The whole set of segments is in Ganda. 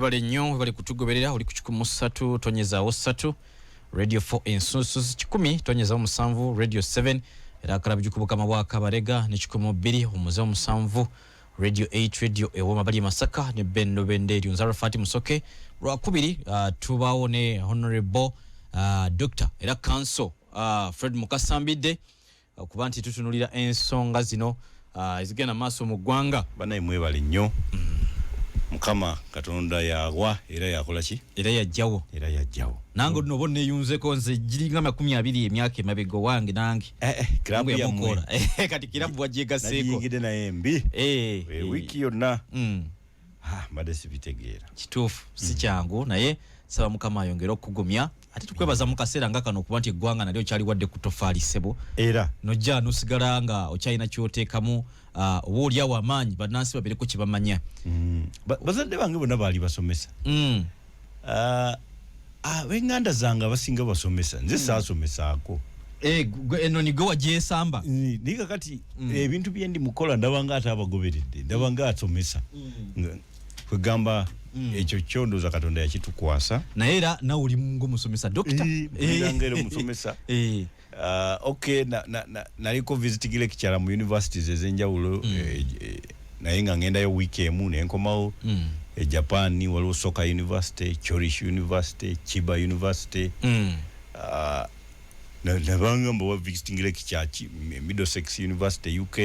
Bali nnyo bali kutugoberera oli ku 13 tonyezaawo 3 Radio 4 Ensusu 10 tonyezaawo 7 Radio 7 era akalabiju kubukama bwa Kabarega ne 12 omuze 7 Radio 8 Radio Ewoma bali Masaka ne Benno Benderi Nzaro Fati Musoke lwa kubiri tubaawo ne Honorable Dr. era Council Fred Mukasambide kuba nti tutunulira ensonga zino ezigenda maaso mu ggwanga banaye mwebale nnyo Mukama Katonda yawa era yakola ki era yajjawo nango no bonne yunzeko nze jiringa 20 emyaka emabego wange nange klabu ya mukora kati kilabu wajegaseko nagide na embi wiki yonna madesi bitegeera kitufu si kyangu naye saba Mukama ayongera okugumya ate tukwebaza mu kaseera nga kano kuba nti eggwanga nalyo kyali wadde kutofaali sebo era nojja nusigala nga okyalina kyoteekamu oba olyawo amaanyi bannansi babireko kye bamanya bazadde bange bonna baali basomesa b'enganda zange abasinga basomesa nze saasomesaako eno nigo wagyesamba naye kakati ebintu bye ndi mukola ndaba nga ate abagoberedde ndaba nga asomesa kwegamba ekyo kyondoza Katonda yakitukwasa naye era nawe oli ng'omusomesa dokita ngera omusomesa okay naliko visiting lecturer mu universities ezenjawulo naye nga ngendayo week emu nenkomawo Japan waliwo Soka University, Chorish University, Chiba University nabanga mbawa visiting lecturer Middlesex University UK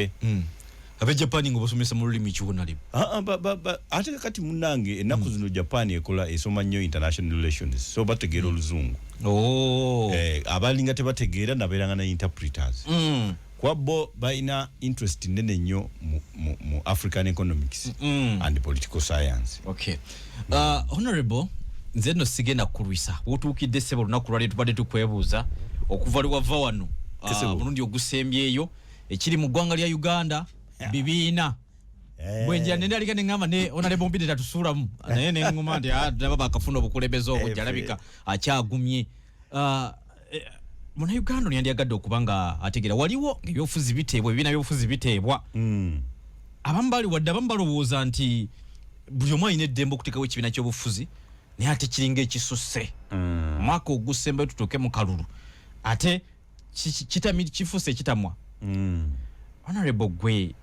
abe Japan ngo basomesa mu lulimi kyonali ate kati munange enaku zino Japan ekola esoma nnyo international relations so bategeera oluzungu abalinga tebategeera nabeeranga na interpreters kwabo baina interest nene nnyo mu African economics and political science. Okay. Honorable nze no sigenda kulwisa utuukidde sebo lunaku lwali tubadde tukwebuuza okuva liwava wano Burundi ogusembyeyo ekiri mu ggwanga lya Uganda bibiina bwenja nende alika ngamba ne Honorable Mbide tatusuulamu naye ne ngoma ndi baba akafuna obukulembeze obwo jalabika akyagumye muna Uganda ni yandiagadde okubanga ategera waliwo ebyofuzi biteebwa ebibiina byofuzi biteebwa abambali wadde abambalowooza nti buli omu alina eddembe okuteekawo ekibiina ky'obufuzi naye ate kiringa ekisusse omwaka ogusembayo tutuuke mu kalulu ate kifuuse ekitamwa Honorable gwe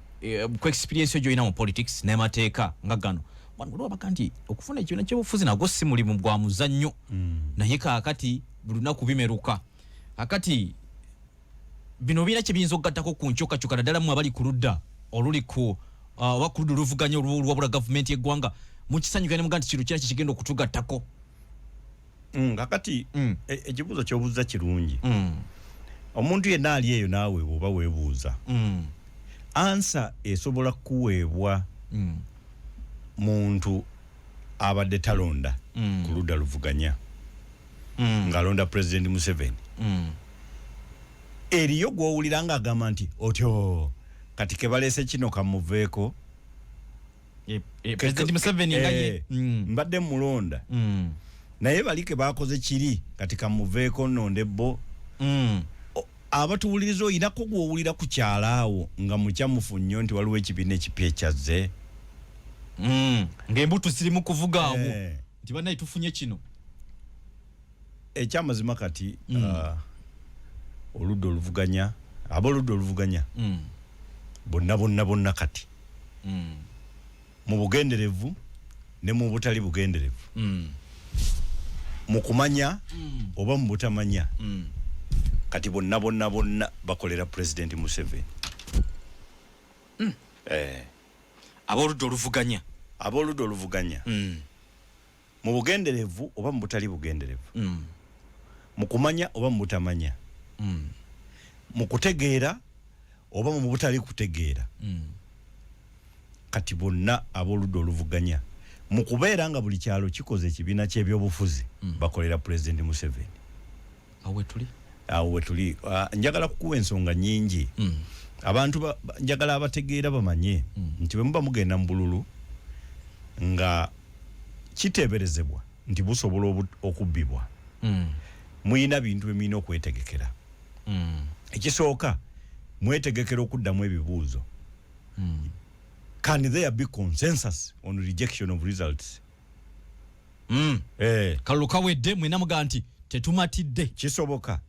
ku experience yo joina mu politics n'amateeka nga gano waliwo abaka nti okufuna ekibiina ky'obufuzi nagwo si mulimu gwa muzannyo naye kaakati buli lunaku bimeruka akati bino bina kye biyinza okugattako ku nkyukakyuka naddala mu abali ku ludda oluli ku wakuludda oluvuganya olwabula gavumenti y'eggwanga mukisanyuka ne muga nti kino kira kikigenda okutugattako kakati ekibuuzo ky'obuuza kirungi omuntu yenna ali eyo naawe oba weebuuza ansa esobola kuweebwa muntu abadde talonda ku ludda luvuganya ng'alonda President Museveni eriyo gw'owulira ng'agamba nti otyo kati ke baleese kino kamuveeko President Museveni nga ye mbadde mulonda naye bali ke baakoze kiri kati kamuveeko nonde bo abatuwuliriza oyinako gw'owulira ku kyalaawo nga mukyamufu nnyo nti waliwo ekibiina ekipya ekyazze ng'embuto zirimu kuvuga awo nti bannaye tufunye kino ekyamazima kati oludda oluvuganya aboludda oluvuganya bonna kati mu bugenderevu ne mu butali bugenderevu mu kumanya oba mu butamanya kati bonna bakolera President Museveni aboludda oluvuganya mu bugenderevu oba mu butali bugenderevu mu kumanya oba mu butamanya mu kutegeera oba mu butali kutegeera kati bonna aboludda oluvuganya mu kubeera nga buli kyalo kikoze ekibiina ky'ebyobufuzi bakolera President Museveni awo wetuli njagala kukuwa ensonga nyingi abantu njagala abategeera bamanye nti bwe muba mugenda mu bululu nga kiteeberezebwa nti busobola okubbibwa muyina bintu bye mulina okwetegekera ekisooka mwetegekera okuddamu ebibuuzo can there be consensus on rejection of results Kalulu kawedde mwena muga nti tetumatidde kisoboka.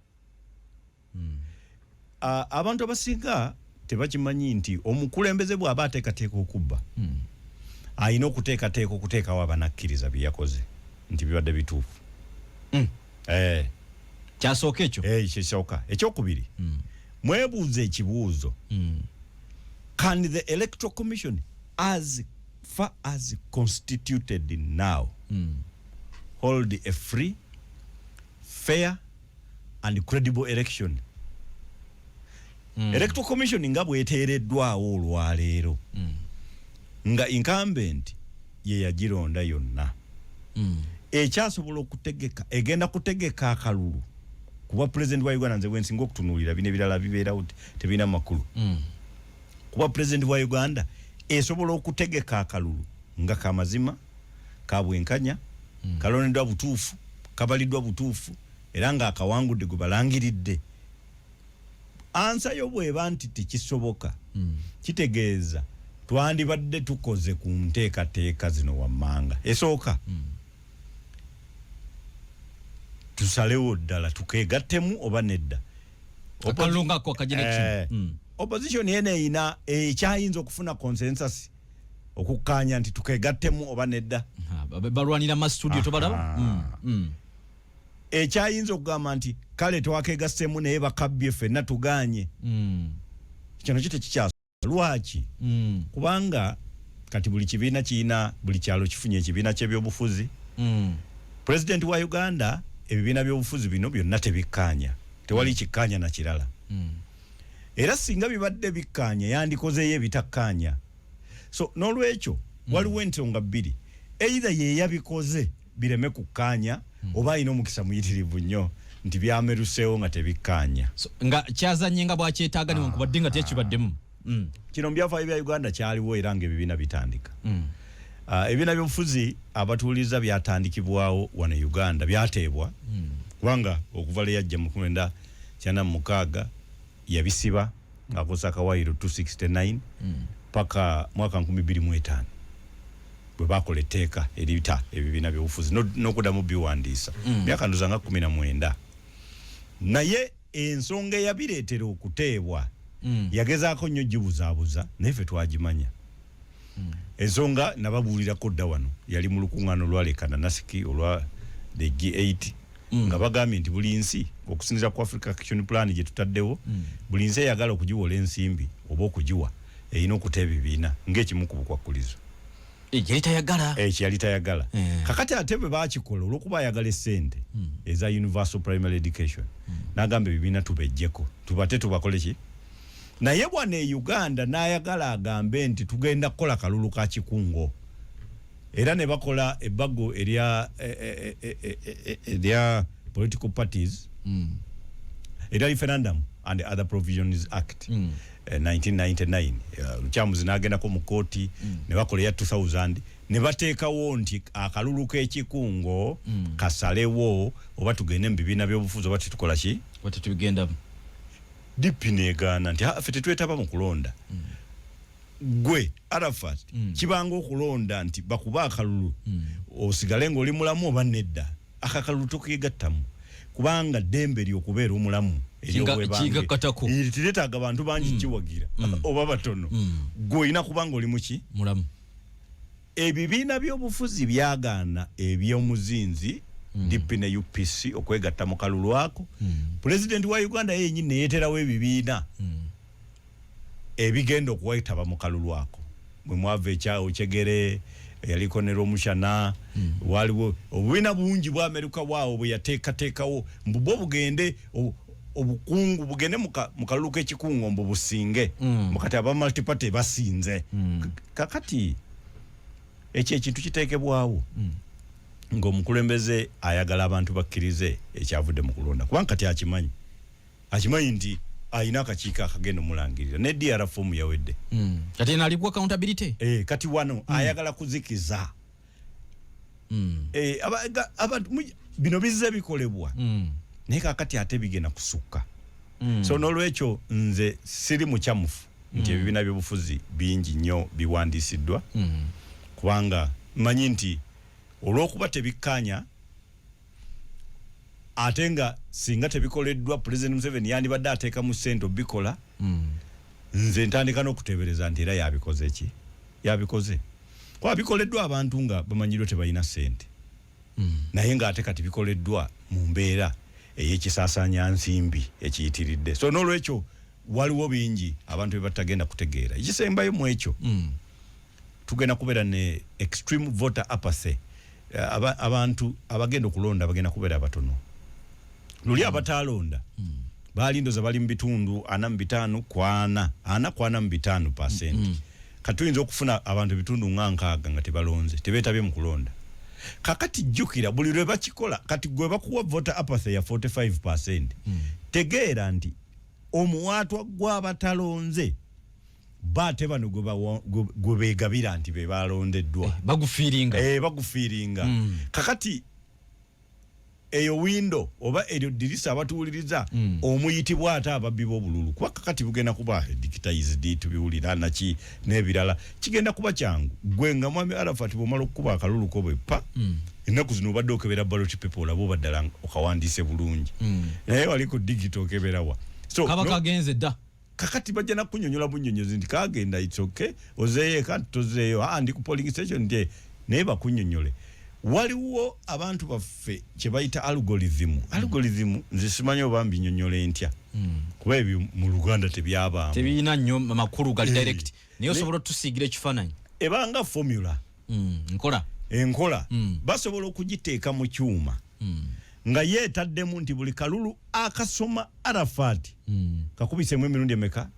Abantu abasinga tebakimanyi nti omukulembeze bw'aba ateekateeka okubba ayina okuteekateeka okuteekawo abanakkiriza bye yakoze nti bibadde bituufu. Kyasooka ekyo kisooka. Ekyokubiri mwebuuza ekibuuzo, can the Electoral Commission as far as constituted now hold a free, fair and credible election? Electoral Commission nga bweteereddwawo olwaleero nga incumbent ye yagironda yonna, ekyasobola okutegeka egenda kutegeka akalulu kuba president wa Uganda nze wensinga okutunuulira bino ebirala bibeerawo tebina makulu. Kuba president wa Uganda esobola okutegeka akalulu nga kamazima kabwenkanya kalonedwa butuufu kabaliddwa butuufu era nga akawangudde gwe balangiridde. Ansa yo bw'eba nti tekisoboka kitegeeza twandibadde tukoze ku nteekateeka zino wammanga. Esooka tusalewo ddala tukeegattemu oba nedda. Opposition yene eyina ekyayinza okufuna consensus okukkaanya nti tukeegattemu oba nedda. Balwanira mu studio tobalaba. Ekyayinza okugamba nti kale twakeegassemu naye bakabbye ffenna tuganye. Kino kikyasa. Lwaki? Kubanga kati buli kibiina kiyina buli kyalo kifunye ekibiina ky'ebyobufuzi. President wa Uganda ebibiina by'obufuzi bino byonna tebikkaanya. Tewali kikkaanya na kirala. Era singa bibadde bikkaanya yandikozeeyo ebitakkaanya. So n'olwekyo waliwo ensonga bbiri. Either ye yabikoze bireme kukkaanya oba ayina omukisa muyitirivu nnyo nti byameruseewo nga tebikkaanya. Nga kyazanye nga bwakyetaaga newankubadde nga tekibaddemu. Kino mu byafaayo bya Uganda kyaliwo era nga ebibiina bitandika. Ebibiina by'obufuzi abatuuliza byatandikibwawo wano Uganda byateebwa kubanga okuva le yajja mu 1996 yabisiba ng'akozesa akawaayiro 269 paka mwaka 2005 bwe bakola etteeka eriyita ebibiina by'obufuzi n'okuddamu biwandiisa myaka ndoza nga 19. Naye ensonga eyabireetera okuteebwa yagezaako nnyo gibuzaabuza naye ffe twagimanya. Ensonga nababuulirako dda wano yali mu lukuŋŋaano lwalekana Nasiki olwa the G8 nga bagambye nti buli nsi okusinziira ku Africa Action Plan gye tutaddewo buli nsi eyagala okugiwola ensimbi oba okugiwa erina okuteeba ebibiina ng'ekimu ku bukwakkulizo. Yali tayagala. Kakati ate bwe baakikola olw'okuba ayagala essente eza universal primary education n'agamba ebibiina tubejjeko tubate tubakole ki. Naye bwana e Uganda n'ayagala agambe nti tugenda kukola kalulu ka kikungo era ne bakola ebbago erya political parties era referendum and other provisions act 1999 Lukyamuzi n'agendako mu kooti ne bakola ya 2000 ne bateekawo nti akalulu k'ekikungo kasalewo oba tugende mu bibiina by'obufuzi oba tetukola ki tetubigendamu. Dipi negaana nti ffe tetwetaba mu kulonda. Gwe Arafat kibanga okulonda nti bakuba akalulu osigale ng'oli mulamu oba nedda. Akakalulu tokeegattamu kubanga ddembe ly'okubeera omulamu tireetaaga bantu bangi kiwagira oba batono. Gwe olina kubanga oli muki mulamu. Ebibiina by'obufuzi byagaana eby'omuzinzi DP ne UPC okwegatta mu kalulu ako. President wa Uganda yennyini ne yeeterawo ebibiina ebigenda okuwetaba mu kalulu ako. Bwe mwava ekyawo Kyegere yaliko ne Romushana waliwo obubiina bungi bwa Amerika bwawo bwe yateekateekawo mbubwo bugende obukungu bugende mu kalulu k'ekikungo mbu businge mukati aba multiparty basinze. Kakati ekyo ekintu kiteekebwawo ng'omukulembeze ayagala abantu bakkirize ekyavudde mu kulonda kubanga kati akimanyi nti ayina akakiiko akagenda omulangirira ne DR fomu yawedde. Kati nalibwa accountability. Kati wano ayagala kuzikiza. Bino bizze bikolebwa naye kakati ate bigenda kusukka. So n'olwekyo nze siri mukyamufu nti ebibiina by'obufuzi bingi nnyo biwandiisiddwa kubanga manyi nti olw'okuba tebikkaanya ate nga singa tebikoleddwa President Museveni yandibadde ateeka mu ssente obikola nze ntandika n'okuteebereza nti era yabikoze kuba bikoleddwa abantu nga bamanyiddwa tebalina ssente naye ng'ate kati bikoleddwa mu mbeera ey'ekisaasaanya nsimbi ekiyitiridde so n'olwekyo waliwo bingi abantu bye batagenda kutegeera ekisembayo mu ekyo tugenda kubeera ne extreme voter apathy abantu abagenda okulonda bagenda kubeera abatono luli abatalonda balindoza bali mu bitundu 45 kwa 45% katuyinza okufuna abantu bitundu ngankaaga nga tebalonze tebeetabye mu kulonda kakati jjukira buli lwe bakikola kati gwe bakuwa voter apathy ya 45% tegeera nti omuwaatwa gw'abatalonze bate bano gwe beegabira nti be balondeddwa bagufiiringa kakati eyo window oba eryo dirisa abatuwuliriza omuyitibwa ate ababbi b'obululu kuba kakati bugenda kuba digitized tubiwulira naki n'ebirala kigenda kuba kyangu gwe nga mwami Arafat bw'omala okukuba akalulu ko bwe pa ennaku zino obadde okebera ballot paper olaba obaddala okawandiise bulungi naye waliko digital okeberawa so kaba kagenze dda kakati bajja nakunyonyola bunyonyozi nti kagenda it's okay ozeeyo kanti tozeeyo ndi ku polling station nti naye bakunyonyole waliwo abantu baffe kye bayita algorithm nze simanyi oba mbinyonyole ntya kuba ebyo mu Luganda tebyabaamu tebiyina nnyo makulu gali direct naye osobola otusiigira ekifaananyi ebanga formula enkola basobola okugiteeka mu kyuma nga yeetaddemu nti buli kalulu akasoma Arafat kakubisemu emirundi emeka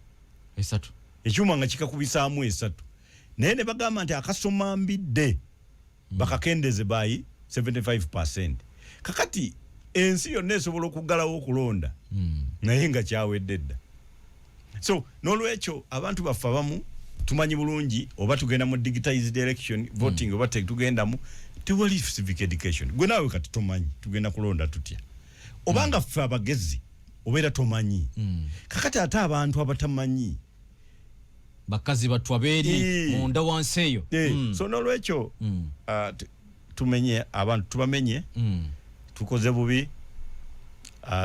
3 ekyuma nga kikakubisaamu 3 naye ne bagamba nti akasoma mbidde bakakendeze bayi 75% kakati ensi yonna esobola okuggalawo okulonda naye nga kyawedde dda so n'olwekyo abantu baffe abamu tumanyi bulungi oba tugenda mu digitized election voting oba tugendamu tewali civic education gwe naawe kati tomanyi tugenda kulonda tutya obanga ffe abagezi obeera tomanyi kakati ate abantu abatamanyi bakazi batwabeeri munda wansi eyo so n'olwekyo tumenye abantu tubamenye tukoze bubi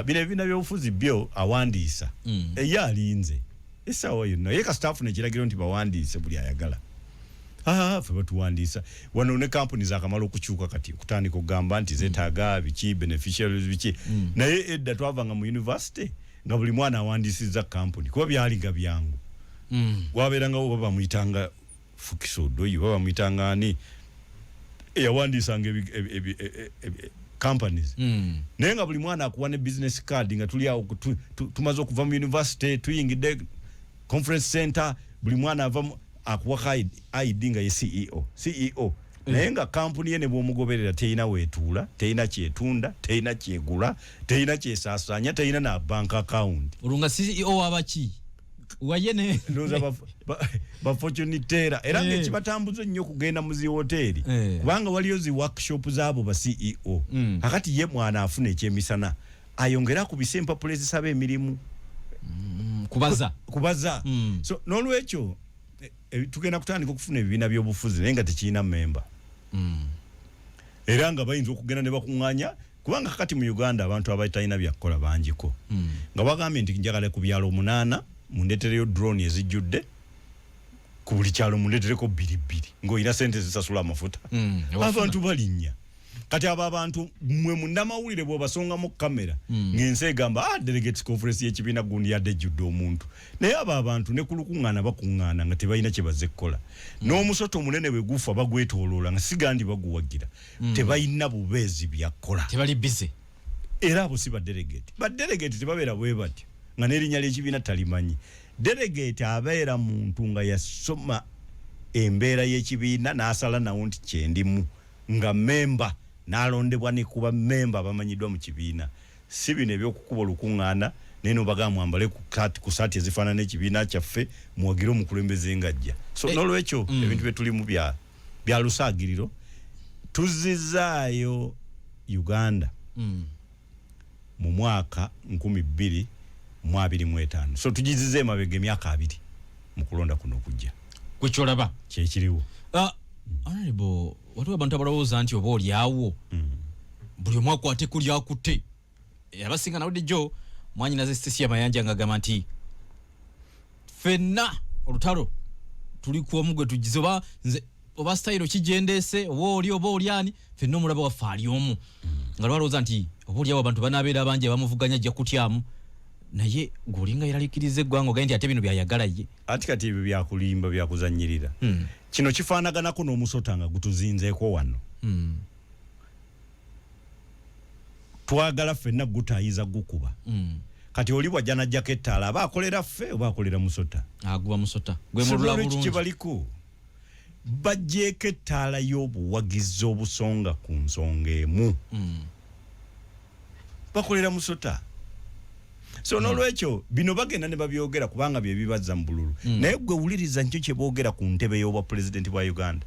bino ebibiina by'obufuzi byo awandiisa ye alinze essaawa yonna ye kasitaafu nekiragiro nti bawandiise buli ayagala ffe batuwandiisa wano ne kampuni zaakamala okukyuka kati kutandika okugamba nti zeetaaga biki beneficiaries biki naye edda twavanga mu university nga buli mwana awandiisizza kampuni kuba byalinga byangu wabeerangawo baba bamuyitanga Fukisodo oyo baba bamuyitanga ani eyawandiisanga companies naye nga buli mwana akuwa ne business card nga tuli awo tumaze okuva mu university tuyingidde conference center buli mwana avamu akuwa ID nga ye CEO naye nga kampuni ye ne bw'omugoberera teyina weetuula teyina kyetunda teyina kyegula teyina kyesaasaanya teyina na bank account olunga CEO wabaki wayene ndoza ba fortune teller era ngekibatambuza nnyo kugenda mu zi hoteli kubanga waliyo zi workshop zaabo ba CEO akati ye mwana afuna ekyemisana ayongera ku bisempa police sabe emirimu kubaza so n'olwekyo tugenda kutandika okufuna ebibiina by'obufuzi naye nga tekiina memba era nga bayinza okugenda ne bakuŋŋaanya kubanga kakati mu Uganda abantu abatalina byakukola bangiko nga bagambye nti njagala ku byalo 8 mundetereyo drone ezijjudde ku buli kyalo mundetereko 2 ng'oyina sente zisasula amafuta abantu balinnya kati abo abantu mwe munnamawulire bw'obasongamu kamera ng'ensi egamba delegates conference y'ekibiina gundi yadde ejjudde omuntu naye abo abantu ne kulukuŋŋaana bakuŋŋaana nga tebalina kye bazze kukola n'omusoto omunene bwe gufa bagwetooloola nga sigandi baguwagira tebalina bubeezi byakkola tebali bize era abo si badelegate tebabeera bwe batyo nga n'erinnya ly'ekibiina talimanyi delegate abeera muntu nga yasoma embeera y'ekibiina n'asala nawo nti kyendimu nga memba n'alondebwa ne kuba memba bamanyiddwa mu kibiina si bino ebyokukuba olukuŋŋaana naye n'obagamba mwambale ku saati ezifaanana n'ekibiina kyaffe muwagire omukulembeze ng'ajja so n'olwekyo ebintu bye tulimu bya lusaagiriro tuzzizaayo Uganda mu mwaka 2025 so tugizize emabega emyaka 2 mu kulonda kuno okujja kwekyolaba kyekiriwo Honorable waliwo abantu abalowooza nti oba olyawo buli omu akwate kuli akutte abasinga nawudde jo mwanyinaze sitesi y'amayanja ng'agamba nti ffenna olutalo tuli ku omu gwe tugize oba nze oba sitayiro kijendeese oba olyani ffenna omulaba waffe ali omu nga lwalowooza nti oba olyawo abantu banaabeera abangi abamuvuganya ajja kutyamu naye gwolinga yalalikiriza eggwanga ogaye nti ate bino byayagala ye ati kati ebyo byakulimba byakuzanyirira kino kifaanaganako n'omusota nga gutuzinzeeko wano twagala ffenna gutayiza gukuba kati oli bwajja najjako ettaala aba akolera ffe oba akolera musota aguba musota gwe mulula bulungi kibaliko bajjeeko ettaala y'obuwagizi obusonga ku nsonga emu bakolera musota so n'olwekyo bino bagenda ne babyogera kubanga bye bibazza mu bululu naye gwe wuliriza nkyo kye boogera ku ntebe y'obwa pulezidenti bwa Uganda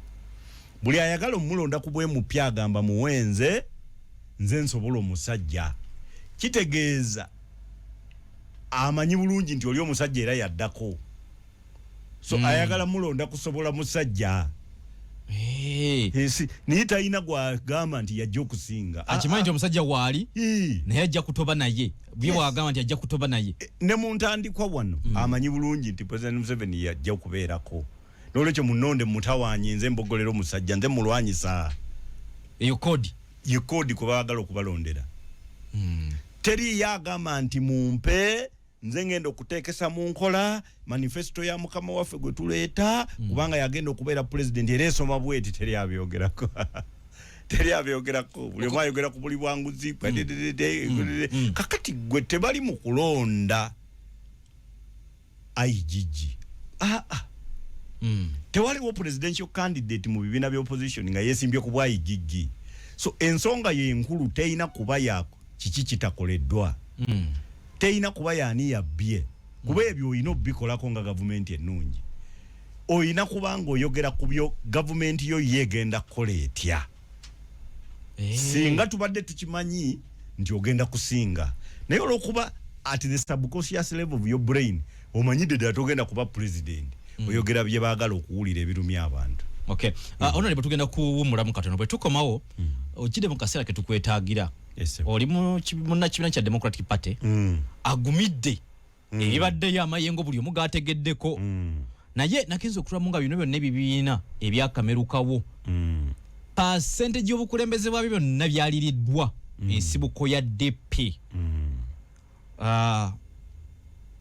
buli ayagala omulonda ku bwe mupya agamba muwenze nze nsobola omusajja kitegeeza amanyi bulungi nti oli omusajja era yaddako so ayagala mulonda kusobola musajja naye talina gwagamba nti yajja okusinga akimanyi nti omusajja waali naye ajja kutoba naye bye bwagamba nti ajja kutoba naye ne mu ntandikwa wano amanyi bulungi nti President Museveni yajja okubeerako n'olwekyo munonde mutawaanyi nze mbogolera omusajja nze mulwanyisa eyo kodi kwe baagala okubalondera teri yagamba nti mumpe nze ngenda okuteekesa mu nkola manifesto ya mukama waffe gwe tuleeta kubanga yagenda okubeera president era esoma bweti teri abyogerako buli omu ayogera ku buli bwanguzi kakati gwe tebali mu kulonda IGG tewaliwo presidential candidate mu bibiina by'opposition nga yeesimbye ku bwa IGG so ensonga yenkulu teina kuba yako kiki kitakoleddwa teina kuba yani yabbye kuba ebyo oyina obikolako nga gavumenti ennungi oyina kubanga oyogera ku byo gavumenti yo yegenda kukola etya singa tubadde tukimanyi nti ogenda kusinga naye olwokuba at the subconscious level of your brain omanyidde ddala togenda kuba president oyogera bye baagala okuwulira ebirumya abantu okay honorable tugenda kuwumulamu katono bwe tukomawo okide mu kaseera ke tukwetaagira oli munna kibiina kya Democratic Party agumidde ebibaddeyo amayengo buli omu gaategeddeko naye nakinza okutulamu nga bino byonna ebibiina ebyakamerukawo percentage y'obukulembeze bwabyo byonna byaliriddwa ensibuko ya DP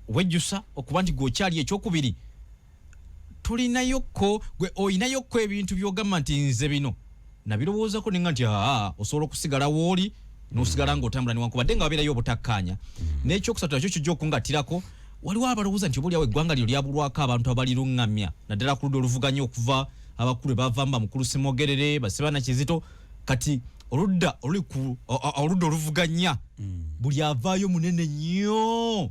wejjusa okuba nti gwokyali ekyokubiri tulinayokko gwe oyinayokko ebintu byogamba nti nze bino nabirowoozako ninga nti osobola okusigala wooli n'osigala ng'otambula newankubadde nga wabeerayo obutakkaanya n'ekyokusatu nakyo kijja okungattirako waliwo abalowooza nti obaoliawo eggwanga lyo lyabulwako abantu abaliruŋŋamya naddala ku ludda oluvuganya okuva abakulu bavamba mukulu Simogerere Basebana Kizito kati oludda oluvuganya buli avaayo munene nnyo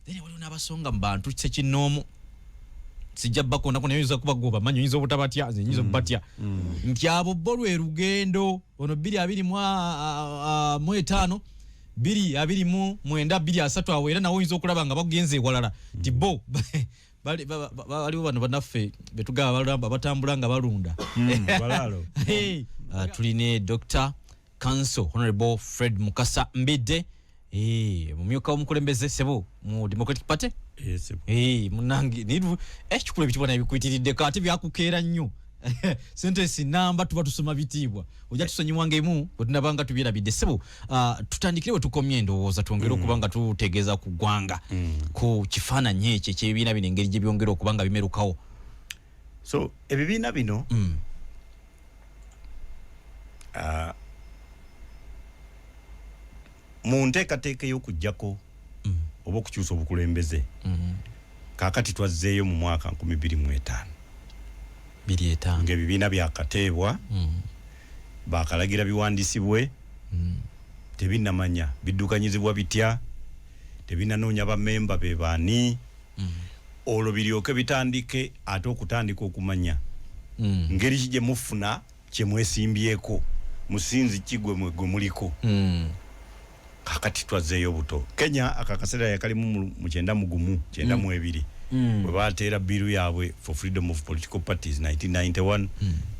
then waliwo n'abasonga mu bantu sekinnoomu sijja bakondako naye oyinza kuba goba manyi oyinza obutabatya nze nyinza okubatya nti abo bo lwe lugendo ono 225 229 awo era nawe oyinza okulaba nga bagenze ewalala nti bo baliwo bano bannaffe betugaba batambula nga balunda tuline Dr. Council Honorable Fred Mukasa Mbidde mumyuka w'omukulembeze sebo mu Democratic Party munange nidu ekikulu ebitibona ebikwitiridde kati byakukeera nnyo sentence namba tuba tusoma bitibwa ojja tusonyiwanga emu bwetunabanga tubyerabidde sebo tutandikire we tukomye endowooza twongere okubanga tutegeeza ku ggwanga ku kifaananyi ekyo ekyebibiina bino engeri gye byongera okubanga bimerukawo so ebibiina bino mu nteekateeka y'okuggyako oba okukyusa obukulembeze kaakati twazzeeyo mu mwaka 2025 ng'ebibiina byakateebwa baakalagira biwandiisibwe tebinnamanya biddukanyizibwa bitya tebinanoonya bammemba be baani olwo biryoke bitandike ate okutandika okumanya ngeri ki gye mufuna kye mwesimbyeko musinzi ki gwe muliko kakati twazzeeyo buto Kenya akakaseera yakalimu mu 9 mugumu 9 mu 2 bwe bateera biru yaabwe for freedom of political parties 1991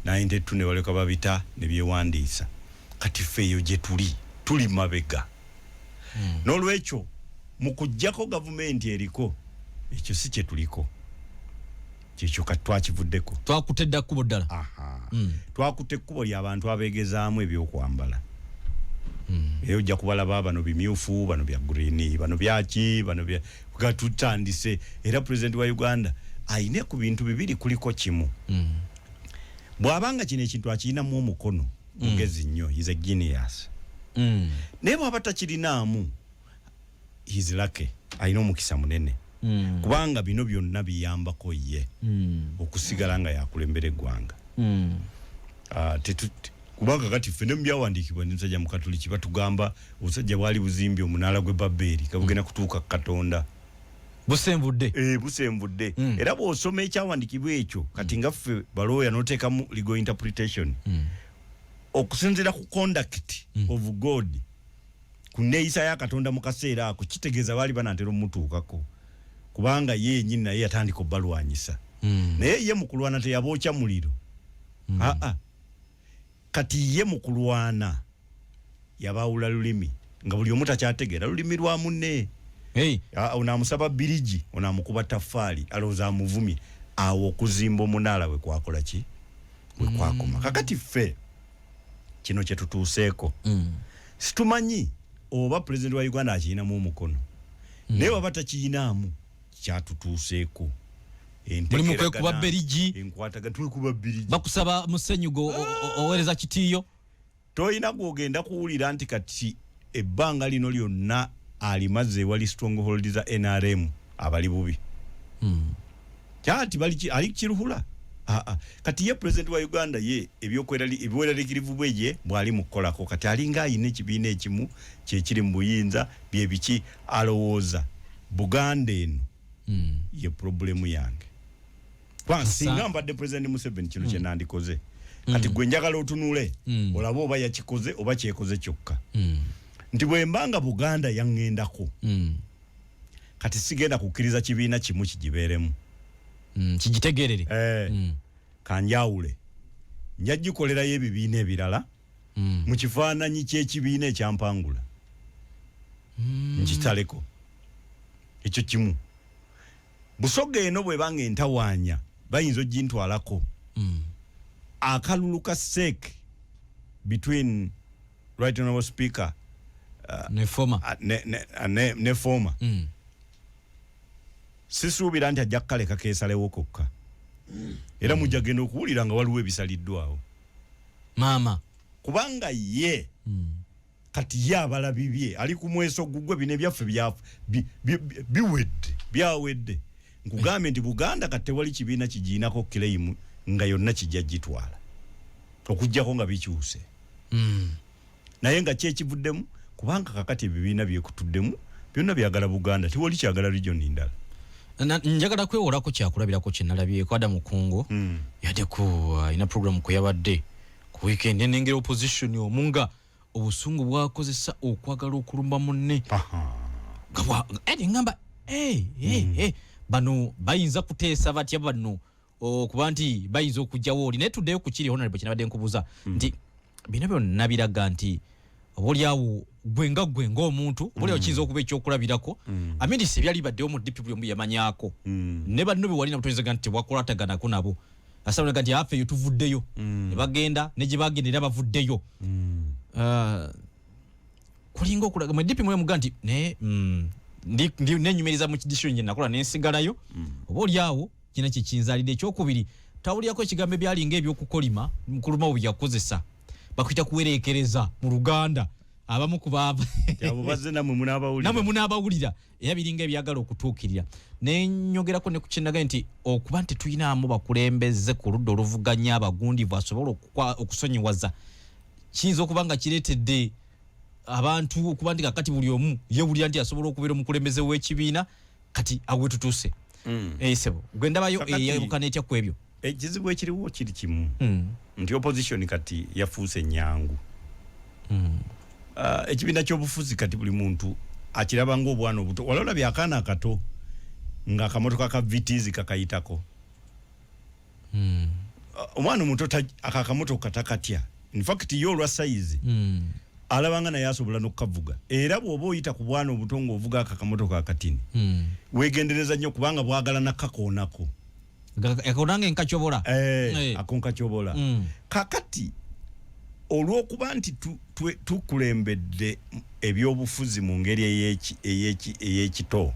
92 ne baleka babita ne byewandiisa kati feeyo gye tuli mabega n'olwekyo mu kujjako gavumenti eriko ekyo si kye tuliko kyekyo kati twakivuddeko twakutedda kkubo ddala twakutte ekkubo ly'abantu abeegezaamu ebyokwambala era ojja kubalaba bano bimyufu bano bya green bano byaki bano bya gatutandise era president wa Uganda ayine ku bintu bibiri kuliko kimu bw'abanga kino ekintu akirinamu omukono mugezi nnyo is a genius naye bw'aba takirinaamu he's lucky ayina omukisa munene kubanga bino byonna biyambako ye okusigala nga yakulembera eggwanga kubanga kati ffe ne mu byawandiikibwa n'omusajja mu Katoliki batugamba obusajja bwali buzimbye omunaala gwe Babeli kabugenda kutuuka Katonda busemvudde era bw'osoma ekyawandiikibwa ekyo kati nga ffe balooya n'oteekamu legal interpretation okusinziira ku conduct of God ku nneeyisa ya Katonda mu kaseera ako kitegeeza baali banatera omutuukako kubanga ye yennyini naye yatandika obbalwanyisa naye ye mu kulwana teyabookya muliro kati ye mu kulwana yabaawula lulimi nga buli omu takyategeera lulimi lwa munne onaamusaba birigi onaamukuba taffaali alowooza amuvumye awo okuzimba omunaala we kwakola ki we kwakoma kakati ffe kino kye tutuuseeko situmanyi oba pulezidenti wa Uganda akiyinamu omukono naye waba takiyinaamu kyatutuuseeko mulimu kwekuba berigi enkwataga twekuba birigi bakusaba musenyugo owereza kitiyo toyina gwogenda kuwulira nti kati ebbanga lino lyonna alimaze wali stronghold za NRM abali bubi kyati bali ali kiruhula kati ye president wa Uganda ye ebyokweralikirivu bweye bwali mukolako kati alinga ayina ekibiina ekimu kyekiri mu buyinza byebiki alowooza Buganda eno ye problemu yange kwa singa mbadde president Museveni kino kye nandikoze kati gwe njagala otunule olaba oba yakikoze oba kyekoze kyokka nti bwe mbanga Buganda yangendako kati sigenda kukkiriza kibiina kimu kigibeeremu kigitegerere kanjawule njagikolerayo ebibiina ebirala mu kifaananyi ky'ekibiina ekyampangula nkitaleko ekyo kimu Busoga eno bwe banga entawaanya bayinza ogintwalako akalulu ka sek between right honorable speaker ne former ne former sisuubira nti ajja kukaleka keesalewo kokka era mujja genda okuwulira nga waliwo ebisaliddwawo maama kubanga ye kati ye abalabibye ali ku mweso gugwe bino ebyaffe byawedde nkugambye nti Buganda kati tewali kibiina kigiinako claim nga yonna kijja gitwala okujjako nga bikyuse naye nga kyekivuddemu kubanga kakati ebibiina byekutuddemu byonna byagala Buganda tewali kyagala region ndala njagala kwewolako kyakulabirako kyenalabyeko Adamu Kungo yadde ku ina program ku yabadde ku weekend nengera opposition omunga obusungu bwakozesa okwagala okulumba munne ngamba bano bayinza kuteesa batya bano okuba nti bayinza okujjawo oli naye tuddeyo ku kiri honorable kyenabadde nkubuuza nti bino byonna biraga nti obolyawo gwenga omuntu obolyawo kiyinza okuba ekyokulabirako amindisi ebyali baddewo mu DP buli omu yamanyaako ne banno be walina butonyezaga nti tebwakolataganako nabo asabulaga nti affe eyo tuvuddeyo ne bagenda ne gye bagendera bavuddeyo kulinga okulaga mu DP mwemuga nti naye nenyumiriza mu kidisho nje nakola nensigalayo obolyawo kina kikinzalide ekyokubiri tawulyako ekigambo ebyalinga ebyokukolima mukuluma obu yakozesa bakwita kuwerekereza mu Luganda abamu kubava yabo bazze namwe munabawulira era biringa ebyagala okutuukirira nenyogerako ne kukindaga nti okuba nti tuyinaamu bakulembeze ku ludda oluvuganya abagundivu asobola okusonyiwaza kiyinza okuba nga kireetedde abantu okuba nti kakati buli omu yewulira nti asobola okubeera omukulembeze w'ekibiina kati awe tutuuse sebo gwe ndabayo eyebukana etya ku ebyo ekizibu ekiriwo kiri kimu nti opposition kati yafuuse ennyangu ekibiina ky'obufuzi kati buli muntu akiraba ng'obwana obuto wala olabye akaana akato nga akamotoka ka vitizi kakayitako. Omwana omuto akamotoka takatya. In fact yo lwa size alabanga naye asobola n'okukavuga era bw'oba oyita ku bwana obuto ng'ovuga akamotoka akatini weegendereza nnyo kubanga bwagala nakakoonako yakonanga enkacyobola akonkacyobola kakati olw'okuba nti tukulembedde ebyobufuzi mu ngeri ey'ekito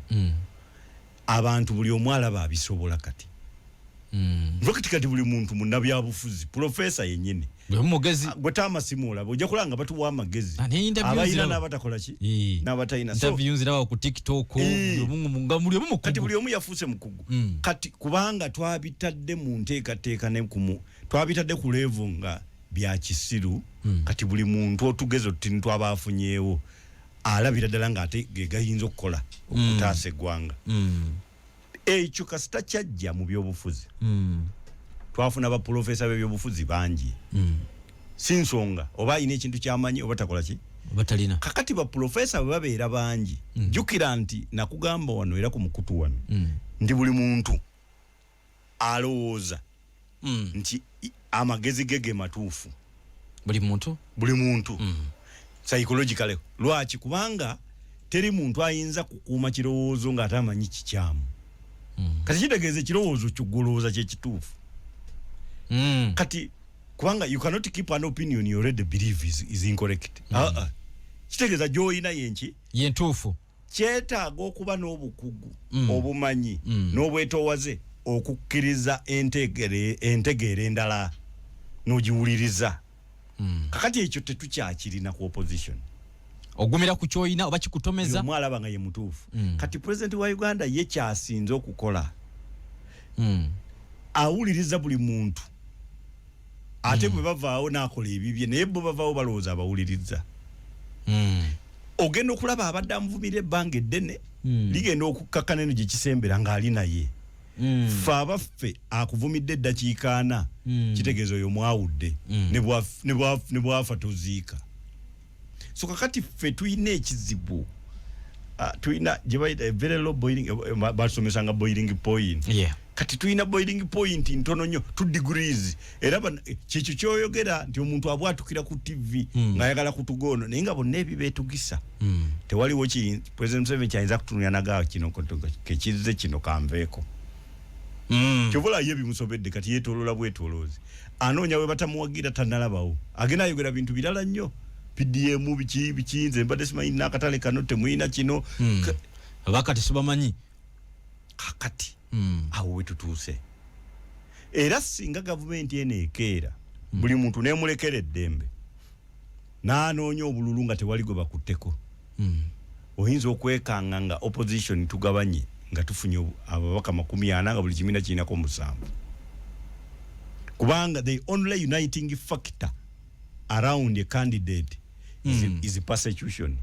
abantu buli omu alaba abisobola kati kati buli muntu munnabyabufuzi profesa yennyini mugezi gwetama olaba ojja kulanga batuwa amagezi abayina n'abatakola ki n'abatayina interviews zirawa ku TikTok nga buli omu kati buli omu yafuuse mukugu kati kubanga twabitadde mu nteekateeka ne twabitadde ku level nga bya kisiru kati buli muntu otugeze tuti twabaafunyeewo alabira ddala ng'ate ge gayinza okukola okutaasa eggwanga ekyo kasita kyajja mu byobufuzi twafuna baprofesa b'ebyobufuzi bangi si nsonga oba ayina ekintu kyamanyi oba takola ki batalina kakati baprofesa bwe babeera bangi jjukira nti nakugamba wano era ku mukutu wano ndi buli muntu alowooza nti amagezi ge matuufu buli muntu psychologically lwaki kubanga teri muntu ayinza kukuuma kirowoozo ng'atamanyi kikyamu kati kitegeeza ekirowoozo ky'oggolowooza kyekituufu kati kubanga you cannot keep an opinion you already believe is incorrect kitegeeza gy'olina yentuufu kyetaaga okuba n'obukugu obumanyi n'obwetoowaze okukkiriza entegeera endala n'ogiwuliriza kakati ekyo tetukyakirina ku opposition ogumira ku kyoyina oba kikutomeza omwalaba nga ye mutuufu kati president wa Uganda ye kyasinze okukola awuliriza buli muntu ate bwe bavaawo n'akola ebibye naye bo bavaawo balowooza abawuliriza ogenda okulaba abadde amuvumira ebbanga eddene ligenda okukkakana eno gye kisembera ng'ali naye ffe abaffe akuvumidde eddakiika 4 kitegeeza oyo mwawudde ne bwafa toziika so kakati ffe tuyina ekizibu tuyina gye bayita very low boiling basomesanga boiling point kati tuyina boiling point ntono nnyo 2 degrees era kyekyo kyoyogera nti omuntu abwatukira ku TV ng'ayagala kutugono naye nga bonna ebi beetugisa tewaliwo President Museveni kyayinza kutunulya nagaawo kino kekizze kino kanveeko kyobola ye bimusobedde kati yeetooloola bwetooloozi anoonya we batamuwagira tannalabawo agenda ayogera bintu birala nnyo PDM bikinze mbadde simanyi n'akatale kano temuyina kino abakati sibamanyi kakati awo we tutuuse era singa gavumenti eno ekeera buli muntu neemulekera eddembe n'anoonya obululu nga tewali gwe bakutteko oyinza okwekanga nga opposition tugabanye nga tufunye ababaka 40 nga buli kibiina kirinako 7 kubanga the only uniting factor around a candidate is persecution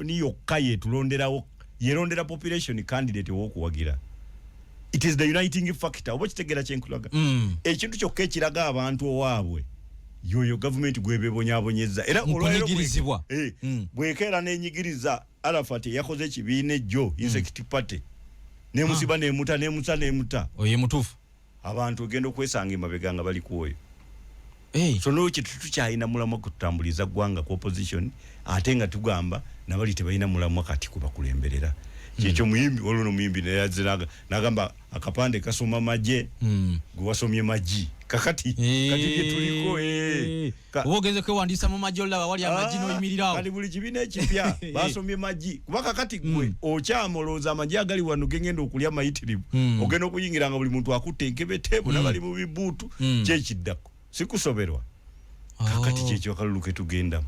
yokka yetulonderawo yerondera population candidate w'okuwagira it is the uniting factor oba kitegera kyenkulaga ekintu kyokka ekiraga abantu owaabwe yoyo government gwebebonyabonyeza era olwayirizibwa bwekeera n'enyigiriza Arafat yakoze ekibiina ejjo insect party nemusiba nemuta oye mutuufu abantu ogenda okwesanga emabega nga bali kuoyo so n'ekyo tukyalina mulamwa kututambuliza ggwanga ku opposition ate nga tugamba nabali tebalina mulamwa kati kubakulemberera kyekyo muyimbi waliwo n'omuyimbi nayaziraga nagamba akapande kasoma maje gwe wasomye maji kati bye tuliko oba ogenze kwewandiisa mu maji olaba wali amaji n'oyimirirawo kati buli kibiina ekipya basomye maji kuba kakati gwe okyamolooza amaji agali wano gengenda okulya mayitirivu ogenda okuyingira nga buli muntu akutte enkebete bonna bali mu bibuutu kyekiddako sikusoberwa kakati kyekyo akalulu ke tugendamu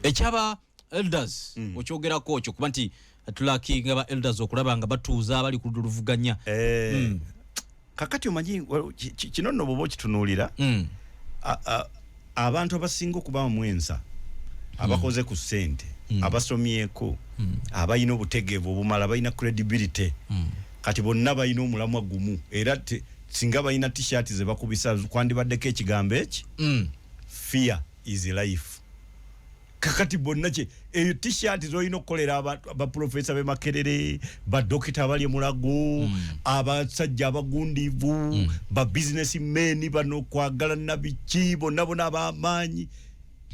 ekyaba elders okyogerako okyo kuba nti tulakinga ba elders okulaba nga batuuza abali ku luvuganya kakati omanyi kino nno bwoba okitunuulira abantu abasinga okuba mwensa abakoze ku ssente abasomyeko abalina obutegeevu obumala balina credibility kati bonna balina omulamwa gumu era singa balina t-shirt ze bakubisa kwandibaddeko ekigambo eki fear is life kakati bonna kye eyo t-shirt zoyina okukolera abaprofesa be Makerere, badokita abali Mulago, abasajja abagundivu, ba businessmen bano kwagala nabiki bonna ab'amaanyi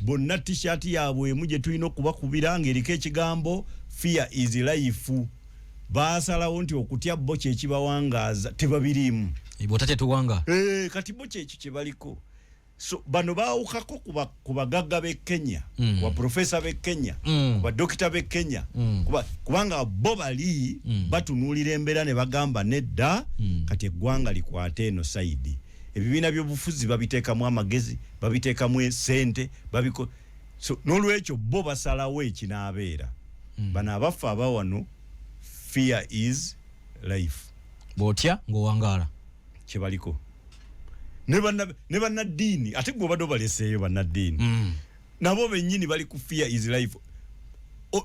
bonna t-shirt yaabwe emu gye tulina okubakubira ng'eriko ekigambo fear is life. Baasalawo nti okutya bo kye kibawangaaza tebabirimu. Botate tuwanga. Kati bo kye kibaliko. So bano baawukako ku bagagga b'e Kenya, ku baprofesa b'e Kenya, ku badokita b'e Kenya, kubanga bo bali batunuulira embeera ne bagamba nedda kati eggwanga likwate eno sayidi. Ebibiina by'obufuzi babiteekamu amagezi, babiteekamu sente, so n'olwekyo bo basalawo ekinaabeera. Bano abafa abawano fear is life. Botya ng'owangaala. Kyebaliko. Ne bannaddiini ate gwe badde baleseeyo bannaddiini nabo bennyini bali ku fear is life.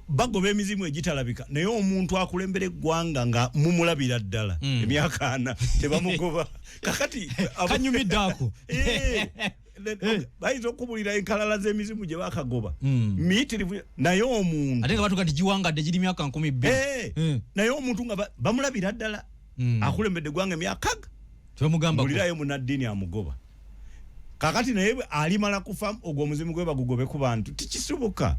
Bagoba emizimu egitalabika naye omuntu akulembera eggwanga nga mumulabira ddala emyaka 4 tebamugoba kakati kanyumidde ako bayinza okubulira enkalala z'emizimu gye bakagoba miyitirivu naye omuntu ate nga batuga nti giwangadde giri myaka 12 naye omuntu nga bamulabira ddala akulembedde eggwanga emyaka mulirayo munaddiini amugoba kakati naye alimala kufa ogwo omuzimu gwe bagugobe ku bantu tikisubuka.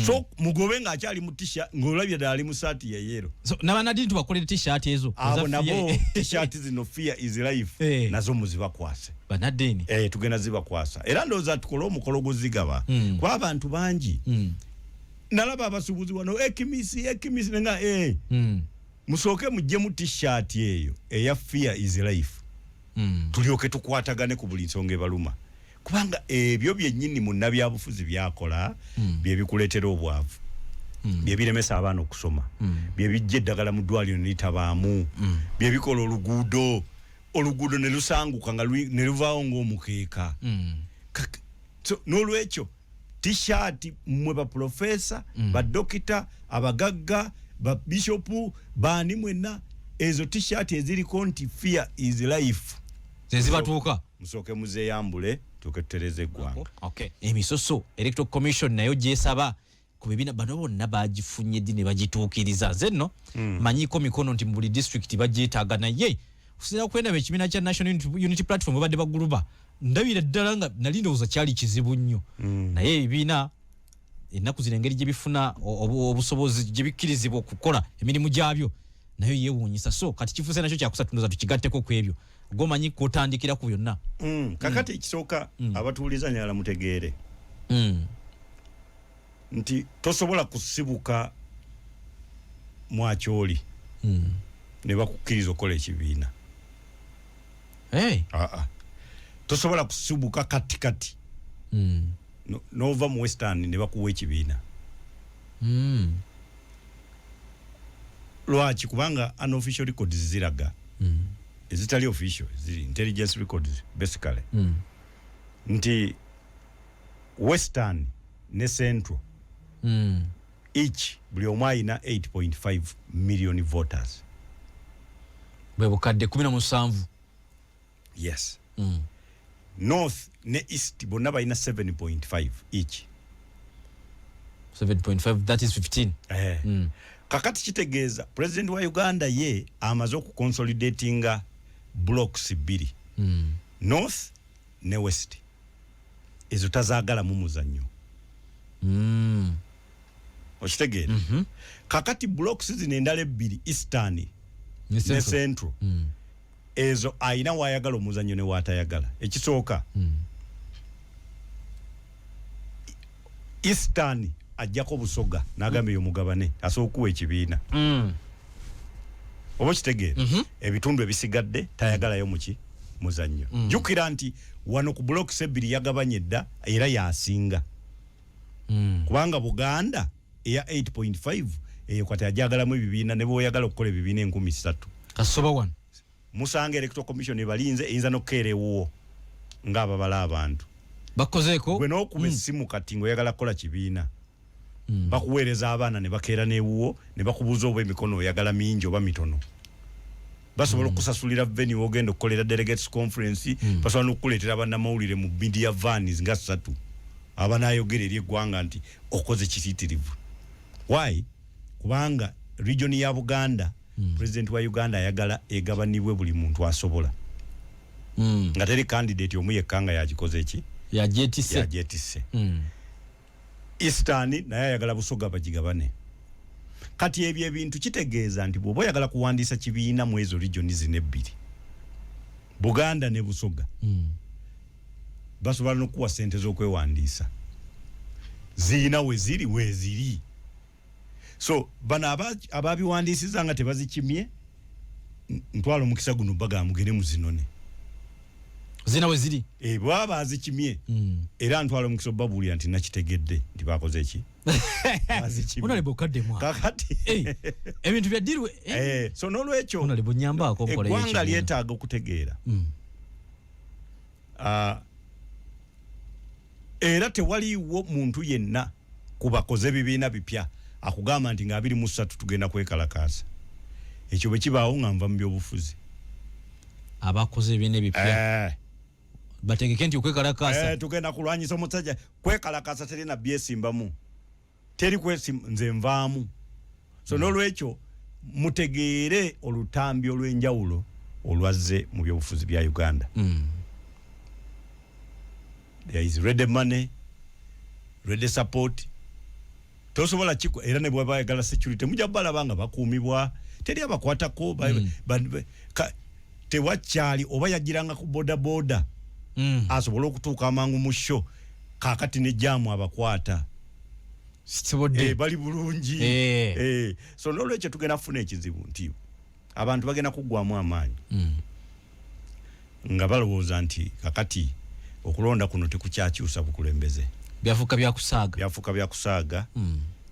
So mugobe nga akyali mu t-shirt ng'olabye ddala ali mu saati ya yero. So n'abannaddiini tubakolera t-shirt ezo abo nabo t-shirt zino fear is life nazo muzibakwase bannaddiini tugenda zibakwasa era ndowooza tukole omukolo guzigaba kuba abantu bangi nalaba abasuubuzi wano ekimisi nga musooke mujje mu t-shirt eyo eya fear is life tulyoke tukwatagane ku buli nsonga ebaluma kubanga ebyo byennyini munnabyabufuzi byakola bye bikuleetera obwavu bye biremesa abaana okusoma bye bijja eddagala mu ddwaliro ne litabaamu bye bikola oluguudo ne lusanguka nga ne luvaawo ng'omukeeka so n'olwekyo t-shirt mmwe baprofesa badokita abagagga babishopu baani mwenna ezo t-shirt eziriko nti fear is life zezibatuuka musooke muzeeyambule tuke tutereze eggwanga. Emisoso Electoral Commission nayo gyesaba ku bibiina bano bonna bagifunye ddi ne bagituukiriza nze nno manyiiko mikono nti mu buli district bagyetaaga naye okusinziira ku kwendaba ekibiina kya National Unity Platform babadde baguluba ndabira ddala nga nali ndowooza kyali kizibu nnyo naye ebibiina ennaku zino engeri gye bifuna obusobozi gye bikkirizibwa okukola emirimu gyabyo nayo yeewuunyisa so kati kifuuse nakyo kyakusatunduza tukigatteko ku ebyo gomanyi kotandikira ku byonna kakati ekisooka abatuuliza nyala mutegeere nti tosobola kusibuka mwakyoli ne bakukkiriza okukola ekibiina tosobola kusibuka kati nova mu Western ne bakuwa ekibiina lwaki kubanga unofficial records ziraga ezitali official ziri intelligence records basically nti Western ne Central each buli omu alina 8.5 million voters bwe bukadde 17 yes North ne East bonna balina 7.5 each 7.5 that is 15 kakati kitegeeza president wa Uganda ye amaze okukonsolidatinga blocks 2 North ne West ezo tazaagala mu muzannyo okitegeera kakati blocks zino endala 2 Eastern ne Central ezo ayina waayagala omuzannyo ne waatayagala ekisooka Eastern ajjako busoga n'agamba omugabane asookuwa ekibiina oba kitegeera ebitundu ebisigadde tayagalayo muki muzannyo jjukira nti wano ku blocks 2 yagabanye dda era yasinga kubanga Buganda eya 8.5 eyo kati ajagalamu ebibiina ne bw'oyagala okukola ebibiina 13,000 kasoba 1 Musange Electoral Commission ebalinze eyinza n'okukeera ewuwo ng'ababala abantu bakozeeko gwe n'okuba essimu kati ng'oyagala kukola kibiina bakuweereza abaana ne bakeera n'ewuwo ne bakubuuza oba emikono oyagala mingi oba mitono basobola okusasulira venue ogenda okukolera delegates conference basobola n'okukuleetera bannamawulire mu media vans nga 3 abanayogera eri eggwanga nti okoze kititirivu. Why? Kubanga region ya Buganda president wa Uganda ayagala egabanibwe buli muntu asobola. Nga teri candidate omu yekanga yakikoze eki ya JTC ya JTC. Eastern naye ayagala Busoga bagigabane. Kati ebyo ebintu kitegeeza nti bw'oba oyagala kuwandiisa kibiina mu ezo region zino ebbiri, Buganda ne Busoga basobola n'okuwa ssente z'okwewandiisa ziina weziri. So bano ababiwandiisiza nga tebazikimye, ntwala omukisa guno baga mugere mu zinone zina weziri bwaba azikimye era ntwala omukisa babuulira nti nakitegedde nti bakoze eki Honorable Kademwa kakati ebintu bya diri so n'olwekyo Honorable nyambako nkola yechi eggwanga lyetaaga okutegeera era tewaliwo muntu yenna kubakoze ebibiina bipya akugamba nti nga 23 tugenda kwekalakaasa. Ekyo bwe kibaawo nga nva mu byobufuzi abakoze ebibiina bipya bategeke nti okwekalakaasa tugenda kulwanyisa omusajja. Kwekalakaasa teri na byesimbamu, teri nze nvaamu. So n'olwekyo mutegeere olutambi olw'enjawulo olwazze mu byobufuzi bya Uganda. There is ready money, ready support. Tosobola chiko era ne bwa bayagala security mujja balabanga bakuumibwa teri abakwatako tewakyali oba yagiranga ku boda asobola okutuuka amangu mu show kakati ne jamu abakwata bali bulungi so n'olwekyo tugenda kufuna ekizibu nti abantu bagenda kuggwamu amaanyi nga balowooza nti kakati okulonda kuno tekukyakyusa bukulembeze byafuka byakusaaga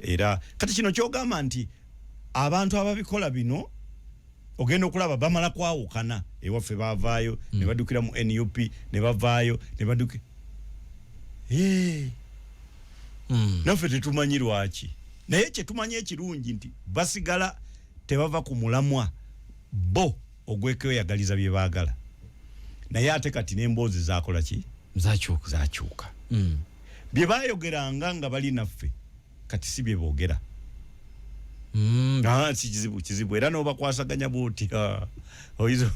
era kati kino kyogamba nti abantu ababikola bino ogenda okulaba bamala kwawukana ewaffe bavaayo ne badukira mu NUP ne bavaayo ne badukira naffe tetumanyi lwaki, naye kyetumanyi ekirungi nti basigala tebava ku mulamwa bo ogwekeyagaliza bye baagala, naye ate kati n'emboozi zakola ki zakyuka bye bayogeranga nga bali naffe kati si bye boogera. Si kizibu era n'obakwasaganya bwoti oyizo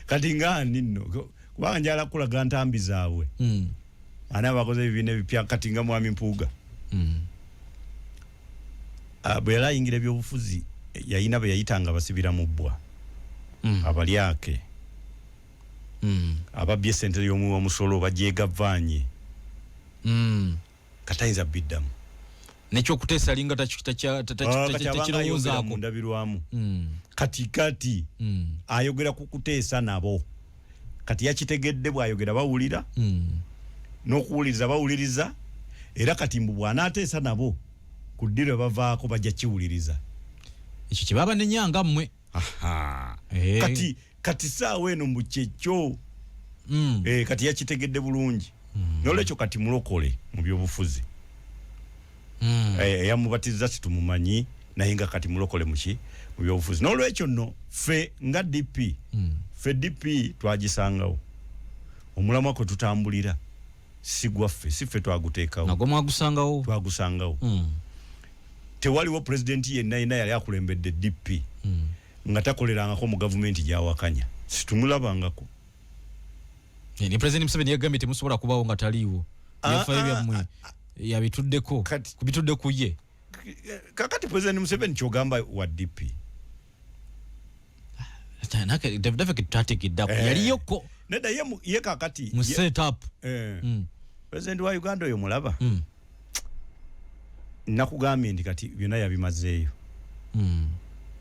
kati ngani nno kubanga njala kulaga ntambi zaabwe ana bakoze ebibiina ebipya kati nga Mwami Mpuuga bwe yalayingira ebyobufuzi yayina bwe yayitanga basibira mu bbwa abalyake ababbye sente y'omu omusolo bagyegavanye katayinza biddamu nekyo kuteesa linga takirowoozaako mundabirwamu kati ayogera ku kuteesa nabo kati yakitegedde bw'ayogera bawulira n'okuwuliriza bawuliriza era kati mbu bw'anaateesa nabo ku ddiro bavaako bajja kiwuliriza ekyo kye baba nenyanga mmwe kati saawa eno mbu kyekyo kati yakitegedde bulungi n'olwekyo kati mulokole mu byobufuzi yamubatiza situmumanyi naye nga kati mulokole muki mu byobufuzi. N'olwekyo nno ffe nga DP ffe DP twagisangawo omulamwa kwe tutambulira si gwaffe, si ffe twaguteekawo nagwo twagusangawo tewaliwo pulezidenti yenna yali akulembedde DP nga takolerangako mu gavumenti gyawakanya situmulabangako. Ni President Museveni yagambye temusobola kubawo nga taliiwo yafayo byammwe yabituddeko kubitudde ku ye kakati President Museveni kyogamba wa DP dafe kitatekiddako yaliyoko nedda ye kakati mu set up President wa Uganda oyo mulaba nakugambye ndi kati byonna yabimazeeyo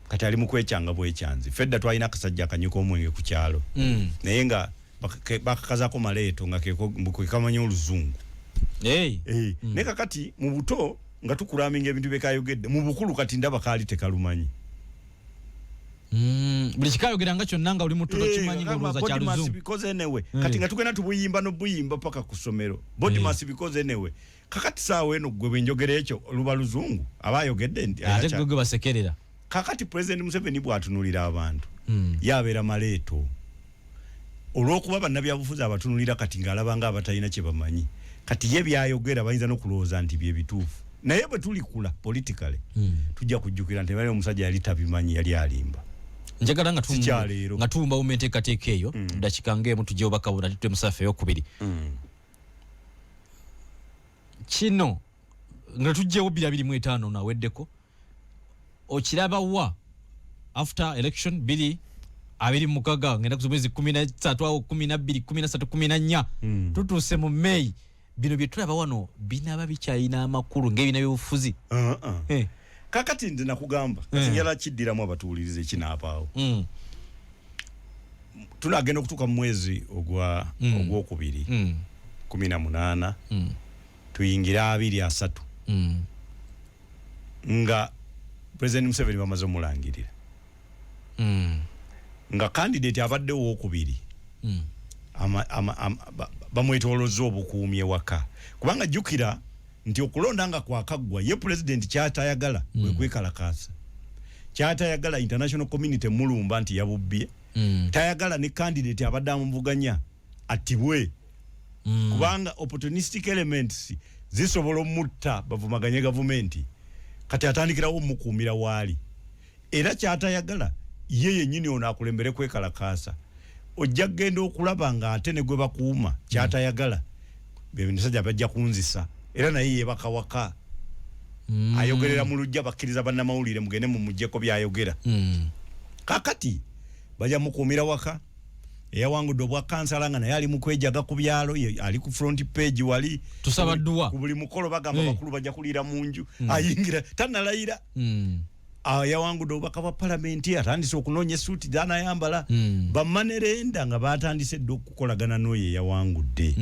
kati ali mu kwekyanga bwekyanzi fedda twalina akasajja akanyuka omwenge ku kyalo naye nga bakakazako maleeto nga kekamanya oluzungu naye kakati mu buto nga tukulaminga ebintu byekayogedde mu bukulu kati ndaba kaali tekalumanyi buli kikayogeranga kyonna nga oli mutulo kimanyi ng'olowooza kya luzungu because anyway kati nga tugenda tubuyimba n'obuyimba paka ku ssomero body mass because anyway kakati saawa eno gwe bwenjogera ekyo luba luzungu aba ayogedde nti ate gwe basekerera kakati President Museveni bw'atunulira abantu yabeera maleeto olw'okuba bannabyabufuzi abatunulira kati ng'alaba nga abatalina kye bamanyi kati ye byayogera bayinza n'okulowooza nti bye bituufu naye bwe tulikula politically tujja kujjukira nti bali omusajja yali tabimanyi yali alimba njagala nga tumba umenteekateeka eyo dakika ng'emu tujje obakabona tutwe Musaffe ey'okubiri kino nga tujjewo 2025 naweddeko okiraba wa after election 2026 ngenda kuzomwezi 13 awo 12 13 14 tutuuse mu May bino bye tulaba wano binaba bikyayina amakulu ng'ebina by'obufuzi kakati ndina kugamba njala kiddiramu abatuulirize kinaapaawo tunagenda okutuuka mu mwezi ogwokubiri 18 tuyingira 23 nga President Museveni bamaze omulangirira nga candidate abadde wokubiri bamwetolozza obukuumi ewaka kubanga jjukira nti okulonda nga kwakaggwa ye president kyatayagala kwekalakaasa kyatayagala international community mulumba nti yabubbye tayagala ne candidate abadde amuvuganya atibwe kubanga opportunistic elements zisobola omutta bavumaganye gavumenti kati atandikirawo omukuumira waali era kyatayagala ye yennyini ono akulembere kwekalakaasa ojja kgenda okulaba nga ate ne gwe bakuuma kyatayagala bebinisajja bajja kunzisa era naye yebaka waka ayogerera mu lujja bakkiriza bannamawulire mugende mu mujjeko byayogera kakati bajja mukuumira waka eyawangudde obwa kansala nga naye ali mu kwejaga ku byalo ali ku front page wali tusaba dduwa ku buli mukolo bagamba bakulu bajja kuliira mu nju ayingira tannalayira yawangudde obubaka bwa palamenti atandise okunoonya essuuti zanayambala bamanerenda nga batandise dde okukolagana n'oyo yawangudde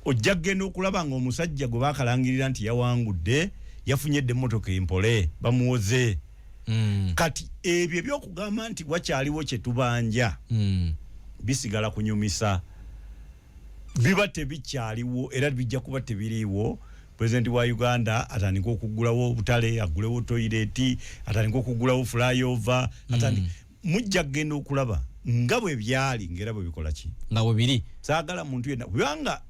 ojja kgenda okulaba nga omusajja gwe bakalangirira nti yawangudde yafunyedde emmotoka empole bamuwoze kati ebyo byokugamba nti wakyaliwo kye tubanja bisigala kunyumisa biba tebikyaliwo era bijja kuba tebiriiwo President wa Uganda atandika okugulawo obutale agulewo toilet atandika okugulawo flyover mujja kgenda okulaba nga bwe byali ngera bwe bikola ki nga bwe biri saagala muntu yenna kubanga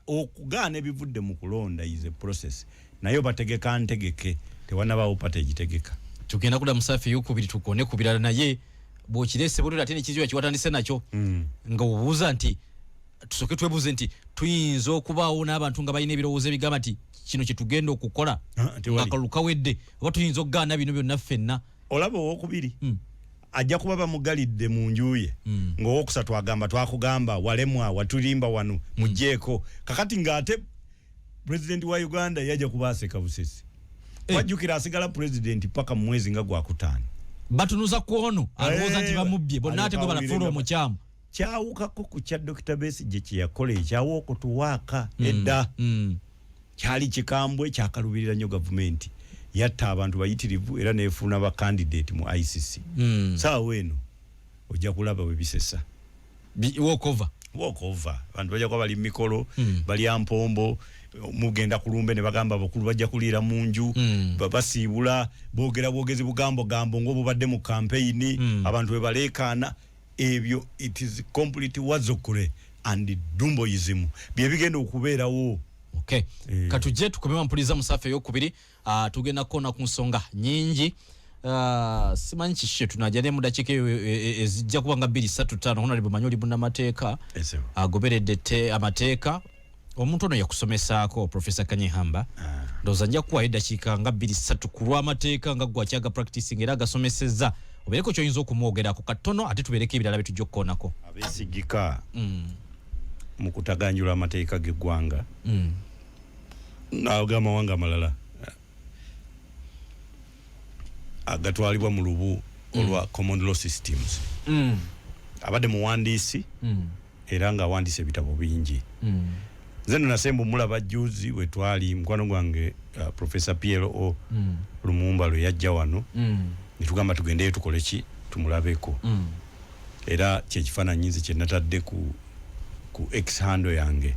okugaana ebivudde mu kulonda is a process nayo bategeka ntegeke tewanabaawo pata egitegeka tugenda kula Musaffe ey'okubiri tukone ku birala naye bw'okirese bulira ate nekizibu kiwatandise nakyo nga obuuza nti tusoke twebuuze nti tuyinza okubaawo n'abantu nga balina ebirowoozo ebigamba nti kino kye tugenda okukola nga kalulu kawedde oba tuyinza okugaana bino byonna ffenna olaba owokubiri ajja kuba bamugalidde mu njuye ng'owokusatu agamba twakugamba walemwa watulimba wano mujjeeko kakati ng'ate president wa Uganda yajja kuba aseka busesi wajjukira asigala president paka mu mwezi nga gwakutaano batunuza kwono alowooza nti bamubbye bonna ate gwe banafuula omukyamu kyawukako ku kya Dr. Besigye kye yakola ekyawo okutuwaaka edda kyali kikambwe kyakalubirira nnyo gavumenti yatta abantu bayitirivu era neefuna ba candidate mu ICC saawa eno ojja kulaba bwe bisesa walk over abantu bajja kuba bali mikolo bali ampombo mugenda kulumbe ne bagamba abakulu bajja kuliira mu nju basiibula boogera bwogezi bugambo ng'obubadde mu campaign abantu bwe baleekaana ebyo it is complete wazokure and dumboism bye bigenda okubeerawo okay katuje tukomema mpuliza Musaffe ey'okubiri tugenda kona ku nsonga nyingi simanyi kishye tunajane mu dakiika ezijja kuba nga 235 honorable Manyoli Bunnamateeka agoberedde amateeka omuntu ono yakusomesaako Professor Kanyihamba ndoza nja kuwa dakiika nga 23 ku lw'amateeka nga gwakyaga practicing era agasomesezza obereko kyoyinza okumwogerako katono ate tubereke ebirala bitujja okukoonako abeesigika mu kutaganjula amateeka g'eggwanga n'ag'amawanga amalala agatwalibwa mu lubu olwa common law systems abadde muwandiisi era ng'awandiisa ebitabo bingi nze nno nasemba omulaba juzi we twali mukwano gwange Professor PLO Lumumba lwe yajja wano nitugamba tugendeyo tukole ki tumulabeko era kyekifaananyi nze kye natadde ku ex handle yange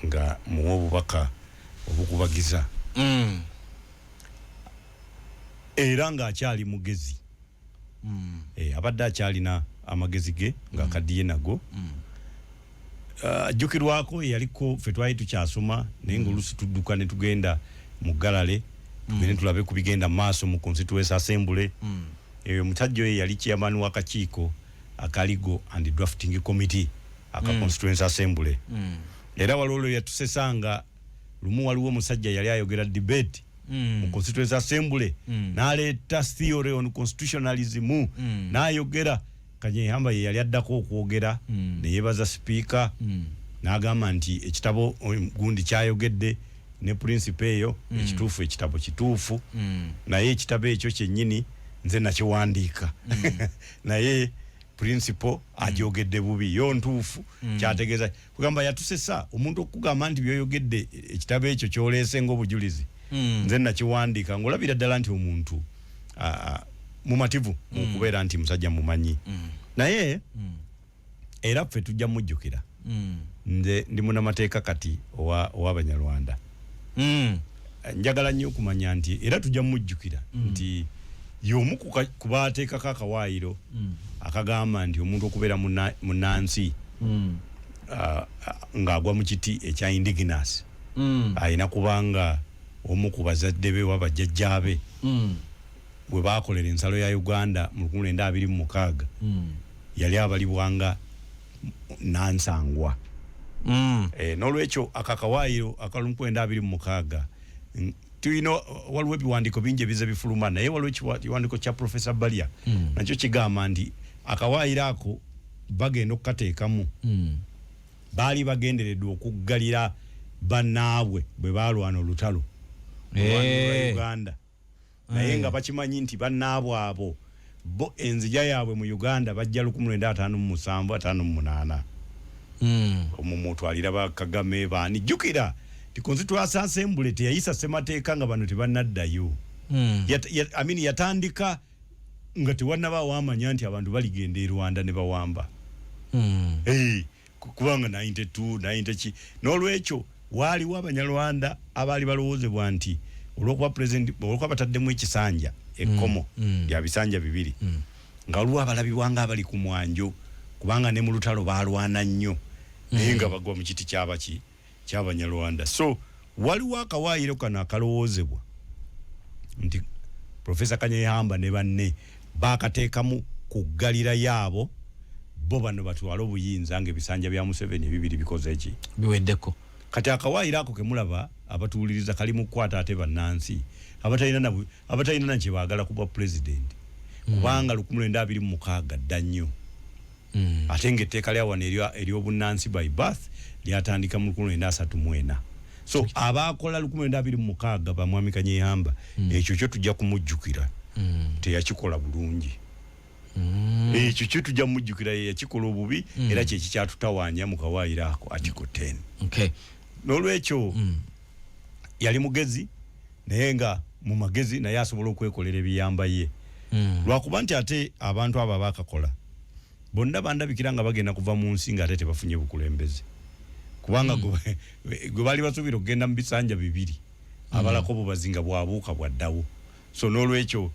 nga muwa obubaka obukubagiza era ng'akyali mugezi abadde akyalina amagezi ge ng'akaddiye nago jukirwako yaliko ffe twali tukyasoma naye ng'oluusi tudduka ne tugenda mu Galale tugende tulabe ku bigenda maaso mu Constituency Assembly. Omusajja oyo yali chairman w'akakiiko aka Legal and Drafting Committee aka Constituency Assembly. Era walolo yatusesanga lumu waliwo omusajja yali ayogera debate mu Constituency Assembly n'aleeta theory on constitutionalism n'ayogera Kanyehamba ye yali addako okwogera ne yebaza speaker n'agamba nti ekitabo gundi kyayogedde ne principle eyo ekituufu ekitabo kituufu naye ekitabo ekyo kyennyini nze nakiwandiika naye principle ajogedde bubi yo ntuufu kyategeeza kugamba yatusesa omuntu okugamba nti byoyogedde ekitabo ekyo kyoleese ng'obujulizi nze nakiwandiika ng'olabira ddala nti omuntu mumativu mukubeera nti musajja mumanyi naye era ffe tujja mujjukira nze ndi munamateeka kati ow'Abanyarwanda njagala nnyo okumanya nti era tujja mujjukira nti y'omu ku baateekako akawaayiro akagamba nti omuntu okubeera munnansi ng'agwa mu kiti ekya indigenous ayina kubanga omu ku bazadde be wabajjajjaabe bwe baakolera ensalo ya Uganda mu 1926 yali abalibwanga nansangwa. N'olwekyo akakawaayiro aka 1926 tulina waliwo ebiwandiiko bingi ebize bifuluma naye waliwo ekiwandiiko kya Professor Balia nakyo kigamba nti akawaayiro ako bagenda okukateekamu baali bagendereddwa okuggalira bannaabwe bwe baalwana olutalo lwa Uganda naye nga bakimanyi nti bannaabwe abo bo enzija yaabwe mu Uganda bajja 1957-58 omumutwalira ba Kagame baani jjukira ti Constituency Assembly teyayisa ssemateeka nga bano tebannaddayo yatandika nga tewannabaawo amanya nti abantu baligenda e Rwanda ne bawamba kubanga 92 n'olwekyo waaliwo Abanyarwanda abaali balowoozebwa nti olwokuba president olwokuba bataddemu ekisanja ekkomo lya bisanja bibiri nga olwo abalabibwanga abali ku mwanjo kubanga ne mu lutalo baalwana nnyo naye nga bagwa mu kiti ky'Abanyarwanda. So waliwo akawaayiro kano akalowoozebwa nti Professor Kanyehamba ne banne baakateekamu kuggalira yaabo bo bano batwala obuyinza ng'ebisanja bya Museveni ebibiri bikoze ki biweddeko. Kati akawaayiro ako kemulaba abatuuliriza kali mu kukwata ate bannansi abatalina na kye baagala kuba president kubanga 1926 dda nnyo ate ng'etteeka lya wano ery'obunnansi by birth lyatandika mu 1934. So abaakola 1926 bamwami Kanyehamba ekyo kyo tujja kumujjukira teyakikola bulungi ekyo kyo tujja kumujjukira yakikola obubi era kyeki kyatutawaanya mu kawaayiro ako Article 10. Okay. N'olwekyo yali mugezi naye nga mu magezi naye asobola okwekolera ebiyamba ye lwakuba nti ate abantu abo abaakakola bonna bandabikira nga bagenda kuva mu nsi nga ate tebafunye bukulembeze kubanga gwe baali basuubira okugenda mu bisanja bibiri abalako bubazinga bwabuuka bwaddawo. So n'olwekyo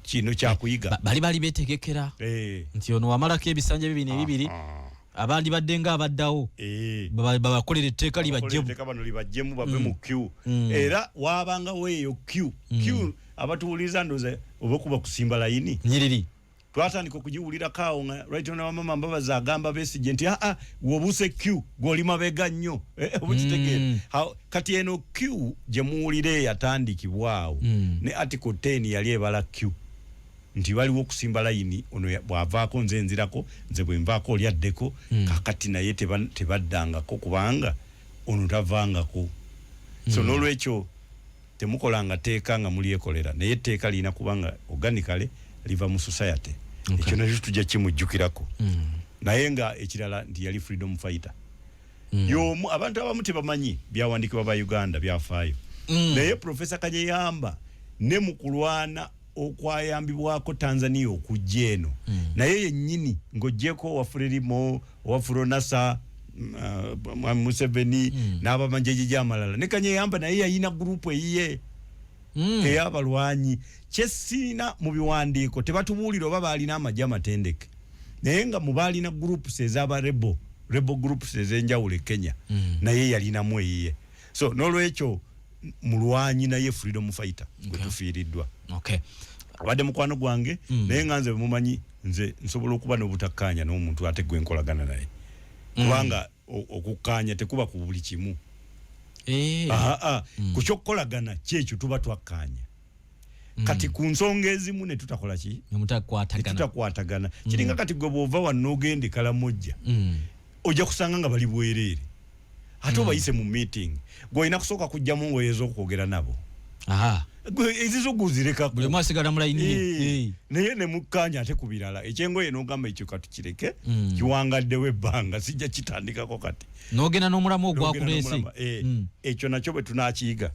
kino kyakuyiga bali beetegekera nti ono wamalako ebisanja bibiri abandi badde nga abaddawo babakolera etteeka libajjemu bave mu Q era wabangawo eyo Q abatuwuliriza ndoza oba okuba kusimba layini nyiriri twatandika okugiwulirako awo nga right on Wamama Mbabazi agamba Besigye nti wobuse Q gw'oli mabega nnyo obukitegeera kati eno Q gye muwulire yatandikibwa awo ne Article 10 yali ebala Q nti waliwo okusimba layini ono bwavaako nze nzirako nze bwe nvaako oli addeko kakati naye tebaddangako kubanga ono tavangako. So n'olwekyo temukolanga teeka nga mulyekolera naye etteeka lirina kubanga organically liva mu society. Ekyo nakyo tujja kimujjukirako naye nga ekirala nti yali freedom fighter y'omu abantu abamu tebamanyi byawandiikibwa ba Uganda byafaayo naye Professor Kanyehamba ne mu kulwana okwayambibwako Tanzania okujja eno naye yennyini ng'oggyeko Wafulelimo Wafuronasa Museveni n'abamanjeje gy'amalala ne Kanyehamba naye yayina gurupu eyiye ey'abalwanyi kyesiina mu biwandiiko tebatubuulira oba baalina amagye amatendeke naye nga mu baalina gurupu ez'abarebo rebel groups ezenjawulo Kenya naye yalinamu eyiye so nolwekyo mulwanyi naye freedom fighter gwetufiiriddwa abadde mukwano gwange naye nga nze mumanyi nze nsobola okuba n'obutakkaanya n'omuntu ate gwe nkolagana naye kubanga okukkaanya tekuba ku buli kimu ku kyokkolagana kyekyo tuba twakkaanya kati ku nsonga ezimu ne tutakola ki tutakwatagana kiringa kati gwe bw'ova wano ogende Kalamojja ojja kusanga nga bali bwereere ate obayise mu meeting gw'olina kusooka kujjamu ng'oyeza okwogera nabo ezizo guzireka buli mwasigala mulayini naye ne mukkanya ate ku birala ekyengoye n'ogamba ekyo katukireke kiwangaddewo ebbanga sijja kitandikako kati n'ogenda n'omulamu ogwakuleese ekyo nakyo bwe tunaakiyiga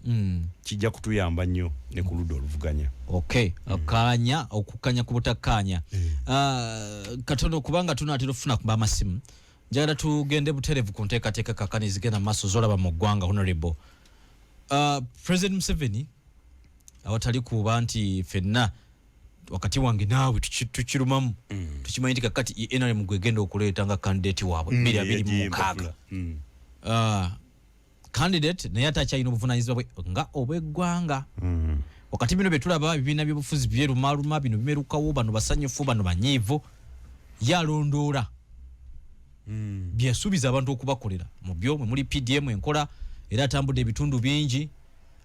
kijja kutuyamba nnyo ne ku ludda oluvuganya okukkanya ku butakkaanya katono kubanga tunaatera okufuna kuba amasimu njagala tugende butereevu ku nteekateeka kakkana ezigenda mu maaso z'olaba mu ggwanga honorable President Museveni awatali kuba nti fenna wakati wange naawe tukirumamu tukimanyi nti kakati NRM gwegenda okuleeta nga candidate waabwe 2026 candidate naye ate akyalina obuvunaanyizibwa bwe nga obw'eggwanga wakati bino betulaba ebibiina by'obufuzi byerumaaluma bino bimerukawo bano basanyufu bano banyiivu yalondoola byesuubiza abantu okubakolera mu byo mwe muli PDM enkola era atambudde ebitundu bingi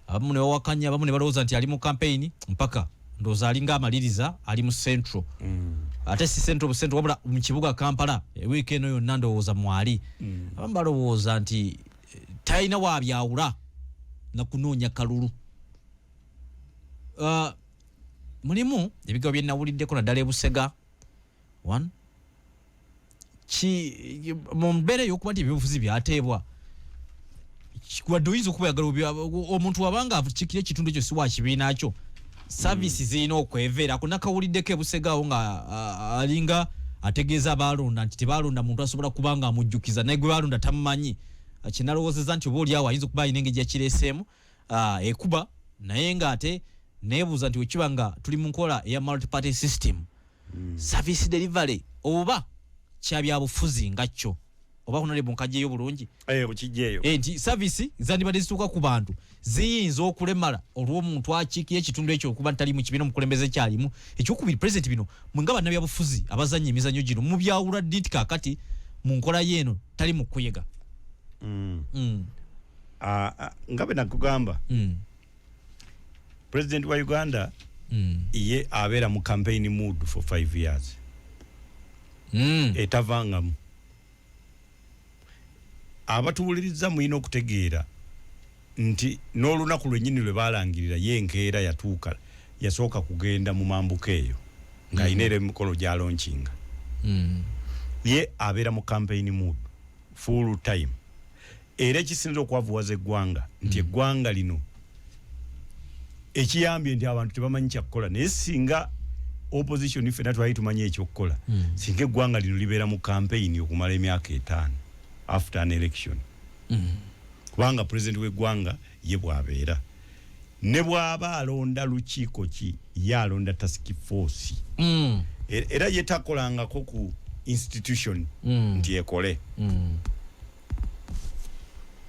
abamu ne bawakanya abamu ne balowooza nti ali mu campaign mpaka ndowooza alinga amaliriza ali mu central ate si central wabula mu kibuga Kampala ewiiki eno yonna ndowooza mwali abamu balowooza nti talina waabyawula na kunoonya kalulu mulimu ebigambo bye nawuliddeko naddala ebusega mu mbeera ey'okuba nti ebyobufuzi byateebwa wadde oyinza okubayagala omuntu wabanga avutikira ekitundu ekyo si wa kibiina kyo saavisi zirina okweveera kunakawuliddeko ebusegaawo nga alinga ategeeza abaalonda nti tebaalonda muntu asobola kuba nga amujjukiza naye gwe baalonda tamumanyi kinalowoozeza nti oba oliawo ayinza okuba alina engeri yakireeseemu ekuba naye ng'ate neebuuza nti wekiba nga tuli mu nkola eya multi-party system service delivery oba kyabyabufuzi nga kyo oba honorable nkajjeyo bulungi bukijjeeyo nti service zandibadde zituuka ku bantu ziyinza okulemala olw'omuntu akiikira ekitundu ekyo okuba ntali mu kibiina omukulembeze kyalimu ekyokubiri president bino mwenga bannabyabufuzi abazanya emizannyo gino mubyawula ddi nti kaakati mu nkola yeeno tali mu kuyega nga bwe nakugamba president wa Uganda ye abeera mu campaign mood for 5 years etavangamu abatuwuliriza muyina okutegeera nti n'olunaku lwennyini lwe baalangirira ye enkeera yatuuka yasooka kugenda mu mambuka eyo ng'ayina era emikolo gy'alonkinga ye abeera mu campaign mood full time era ekisinza okwavuwaza eggwanga nti eggwanga lino ekiyambye nti abantu tebamanyi kyakukola naye singa opposition ffenna twali tumanyi ekyokukola singa eggwanga lino libeera mu campaign okumala emyaka 5 after an election kubanga president w'eggwanga ye bw'abeera ne bw'aba alonda lukiiko ki ye alonda task force era ye takolangako ku institution nti ekole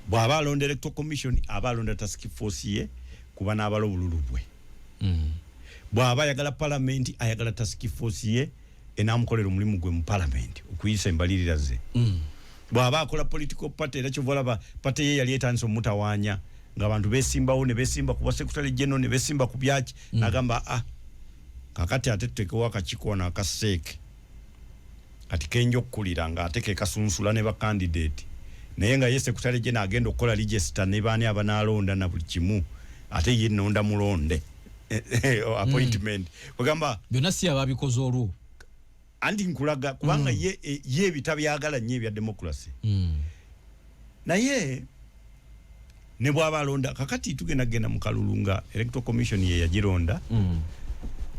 bw'aba alonda electoral commission aba alonda task force ye kuba n'abala obululu bwe bw'aba ayagala parliament ayagala task force ye enaamukolera omulimu gwe mu parliament okuyisa embalirira ze bw'aba akola political party era kyovalaba party ye yali etandise omutawaanya ng'abantu beesimbawo ne beesimba ku secretary general ne beesimba ku byaki n'agamba kakati ate tutekewo akakiiko wano akaseeke kati kenja okukulira ng'ate ke kasunsula ne bakandidate naye nga ye secretary general agenda okukola register ne baani abanaalonda na buli kimu ate ye nnonda mulonde appointment kugamba byonna si ababikoze olwo anti nkulaga kubanga ye ebitabyagala nnyo ebya democracy naye ne bw'aba alonda kakati tugenda mu kalulu nga electoral commission ye yagironda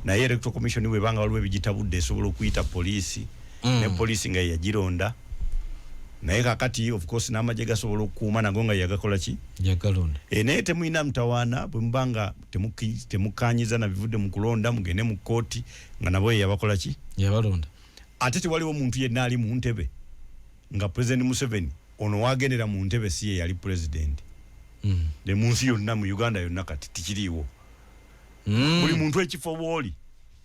naye electoral commission webanga waliwo ebigitabudde esobola okuyita poliisi ne poliisi nga yagironda naye kakati of course n'amagye gasobola okukuuma nago nga yagakola ki yagalonda naye temulina mutawaana bwe mubanga temukanyiza na bivudde mu kulonda mugende mu kooti nga nabo yabakola ki yabalonda ate tewaliwo omuntu yenna ali mu ntebe nga President Museveni ono wagendera mu ntebe siye yali president ne munsi yonna mu Uganda yonna kati tikiriwo buli muntu ekifo woli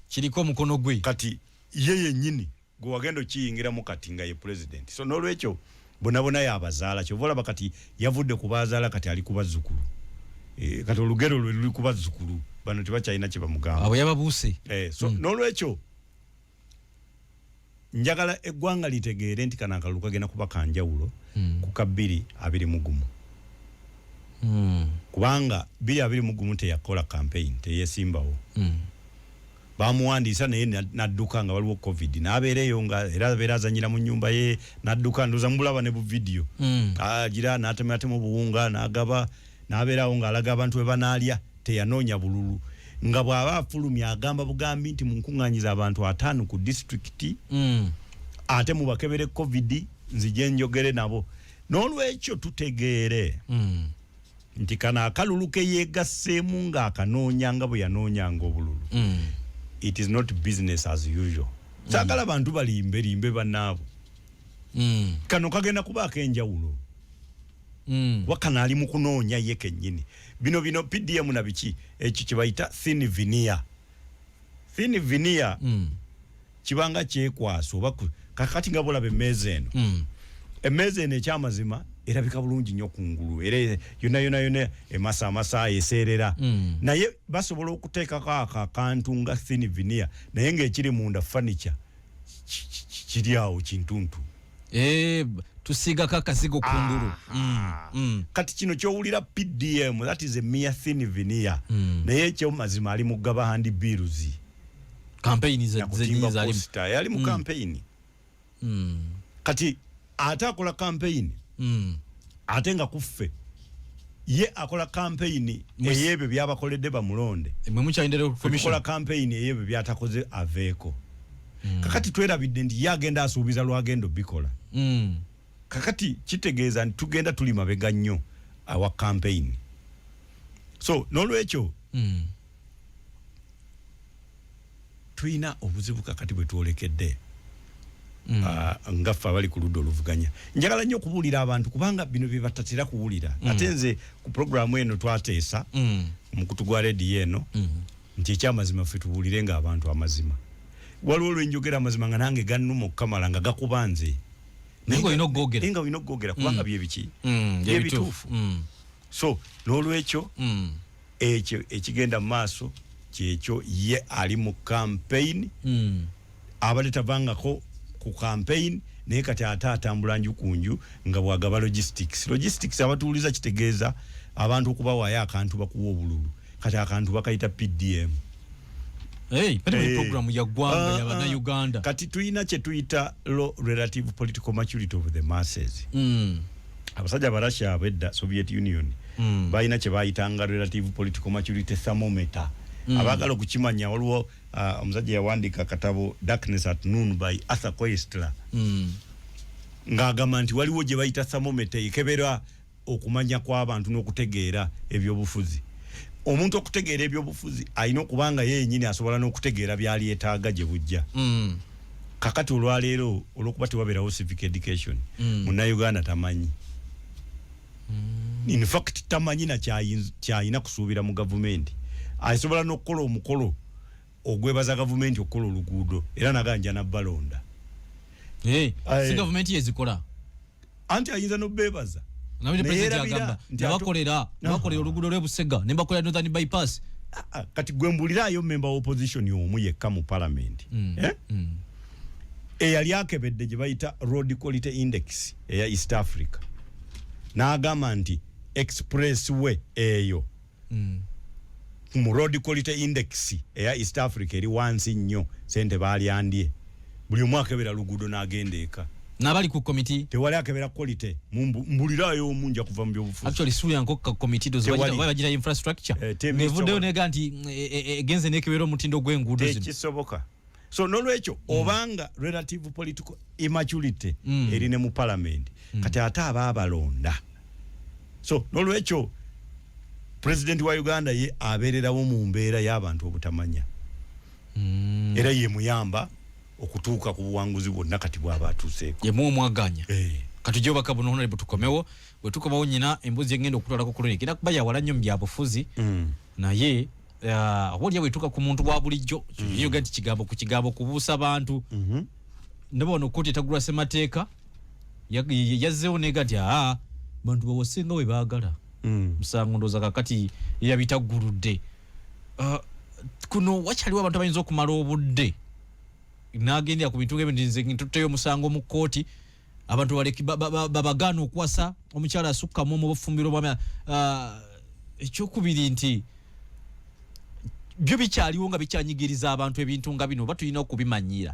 kiriko mukono gwe kati yeye nyini gwe wagendo kiyingira mu kati nga ye president so nolwekyo bona yabazaala kyovola bakati yavudde kubazaala kati ali kubazzukulu kati olugero luli kubazzukulu bano tibachayina kiba mugamba abo yababuuse so nolwekyo njagala eggwanga litegeere nti kana akaluka gena kuba kanjawulo ku kabiri 21 kubanga 21 teyakola campaign teyesimbawo bamuwandiisa naye nadduka nga waliwo covid n'abeereyo nga era beerazanyira mu nyumba ye nadduka ndoza mbulaba ne bu video agira n'atematemu buwunga n'agaba n'abeerawo ng'alaga abantu we banaalya teyanoonya bululu nga bw'aba afulumya agamba bugambi nti munkuŋŋaanyiza abantu 5 ku district ate mubakebere covid nzije njogere nabo n'olwekyo tutegeere nti kana akalulu ke yeegasseemu ng'akanoonya nga bwe yanoonyanga obululu it is not business as usual saagala abantu balimbe bannaabo kano kagenda kubaako enjawulo wakana ali mu kunoonya ye kennyini bino PDM na biki ekyo kye bayita thin veneer kibanga kyekwaso oba kakati nga bolabe emmeeza eno ekyamazima erabika bulungi nnyo kungulu era yona emasa eseerera naye basobola okuteekako akantu nga thin veneer naye ng'ekiri munda furniture kiri awo kintuntu tusiga kakasigo kungulu kati kino kyowulira PDM that is a mere thin veneer naye ekyo mazima ali mu gaba handi bills campaign zenyiza yali mu campaign kati atakola campaign ate nga kuffe ye akola campaign eyebyo byabakoledde bamulonde mwe mukyayindere commission akola campaign eyebyo byatakoze aveeko kakati twerabidde nti yagenda asuubiza lwagendo bikola kakati kitegeeza nti tugenda tuli mabega nnyo awa campaign so nolwekyo tuyina obuzibu kakati bwe twolekedde ngaffe abali ku ludda oluvuganya njagala nnyo okubuulira abantu kubanga bino bye batatera kuwulira ate nze ku programu eno twateesa mukutu gwa rediyo eno nti ekyamazima ffe tubuulire nga abantu amazima waliwo olwenjogera amazima nga nange gannuma okukamala nga gakuba nze nga olina okugogera kubanga byebiki byebituufu so n'olwekyo ekyo ekigenda mu maaso kyekyo ye ali mu campaign abadde tavangako ku campaign naye kati ate atambula njukunju nga bwagaba logistics abatuuliza kitegeeza abantu okubawaayo akantu bakuwa obululu kati akantu bakayita PDM program ya gwanga ya bana Uganda kati tuyina kye tuyita low relative political maturity of the masses abasajja barasha abedda Soviet Union bayina kye bayitanga relative political maturity thermometer abagala okukimanya waliwo omusajja yawandika katabo Darkness at Noon by Arthur Koestler ng'agamba nti waliwo gye bayita thermometer ekebera okumanya kw'abantu n'okutegeera ebyobufuzi omuntu okutegeera ebyobufuzi alina okubanga yennyini asobola n'okutegeera byali etaaga gye bujja kakati olwaleero olw'okuba tewabeerawo civic education munnayuganda tamanyi in fact tamanyi na kyayina kusuubira mu gavumenti asobola n'okukola omukolo ogwebaza gavumenti okukola oluguudo era naganja nabbalonda si gavumenti yezikola anti ayinza n'obbeebaza bakolera oluguudo lw'Ebusega ne bakolera Northern bypass kati gwe mbuliraayo member wa opposition omu yekka mu parliament eyali akebedde gye bayita road quality index eya East Africa n'agamba nti expressway eyo mu road quality index eya East Africa eri wansi nnyo sente baalyandye buli omu akebera luguudo n'agenda eka n'abali ku committee tewali akebera quality mbuliraayo omunja kuva mu byobufuzi actually suli yanko ka committee dozo bagira infrastructure nevuddeyo nega nti egenze nekebera omutindo gw'enguudo zino tekisoboka so nolwekyo obanga relative political immaturity erine mu parliament kati ate abaabalonda so nolwekyo president wa Uganda ye abeererawo mu mbeera y'abantu obutamanya era ye muyamba okutuuka ku buwanguzi bwonna kati bw'aba atuuseeko. Ye mwaganya. Katujjo baka buno honorable tukomewo bwe tukomawo nyina embuzi engendo okutwala ku clinic kina kuba yawala nnyo mu byabufuzi naye wali yawetuka ku muntu wa bulijjo yo gati kigambo ku kigambo kubuusa abantu ndabona koti etagulwa semateeka yazzeewo negati bantu bawasenga we baagala musango ndoza kakati yabitaguludde kuno wakyaliwo abantu abayinza okumala obudde nagendera ku bintu ngebinze ntuteyo musango mu kooti abantu baleki babagana okuwasa omukyala asukkamu mu bufumbiro bwa ekyokubiri nti byo bikyaliwo nga bikyanyigiriza abantu ebintu nga bino batulina okubimanyira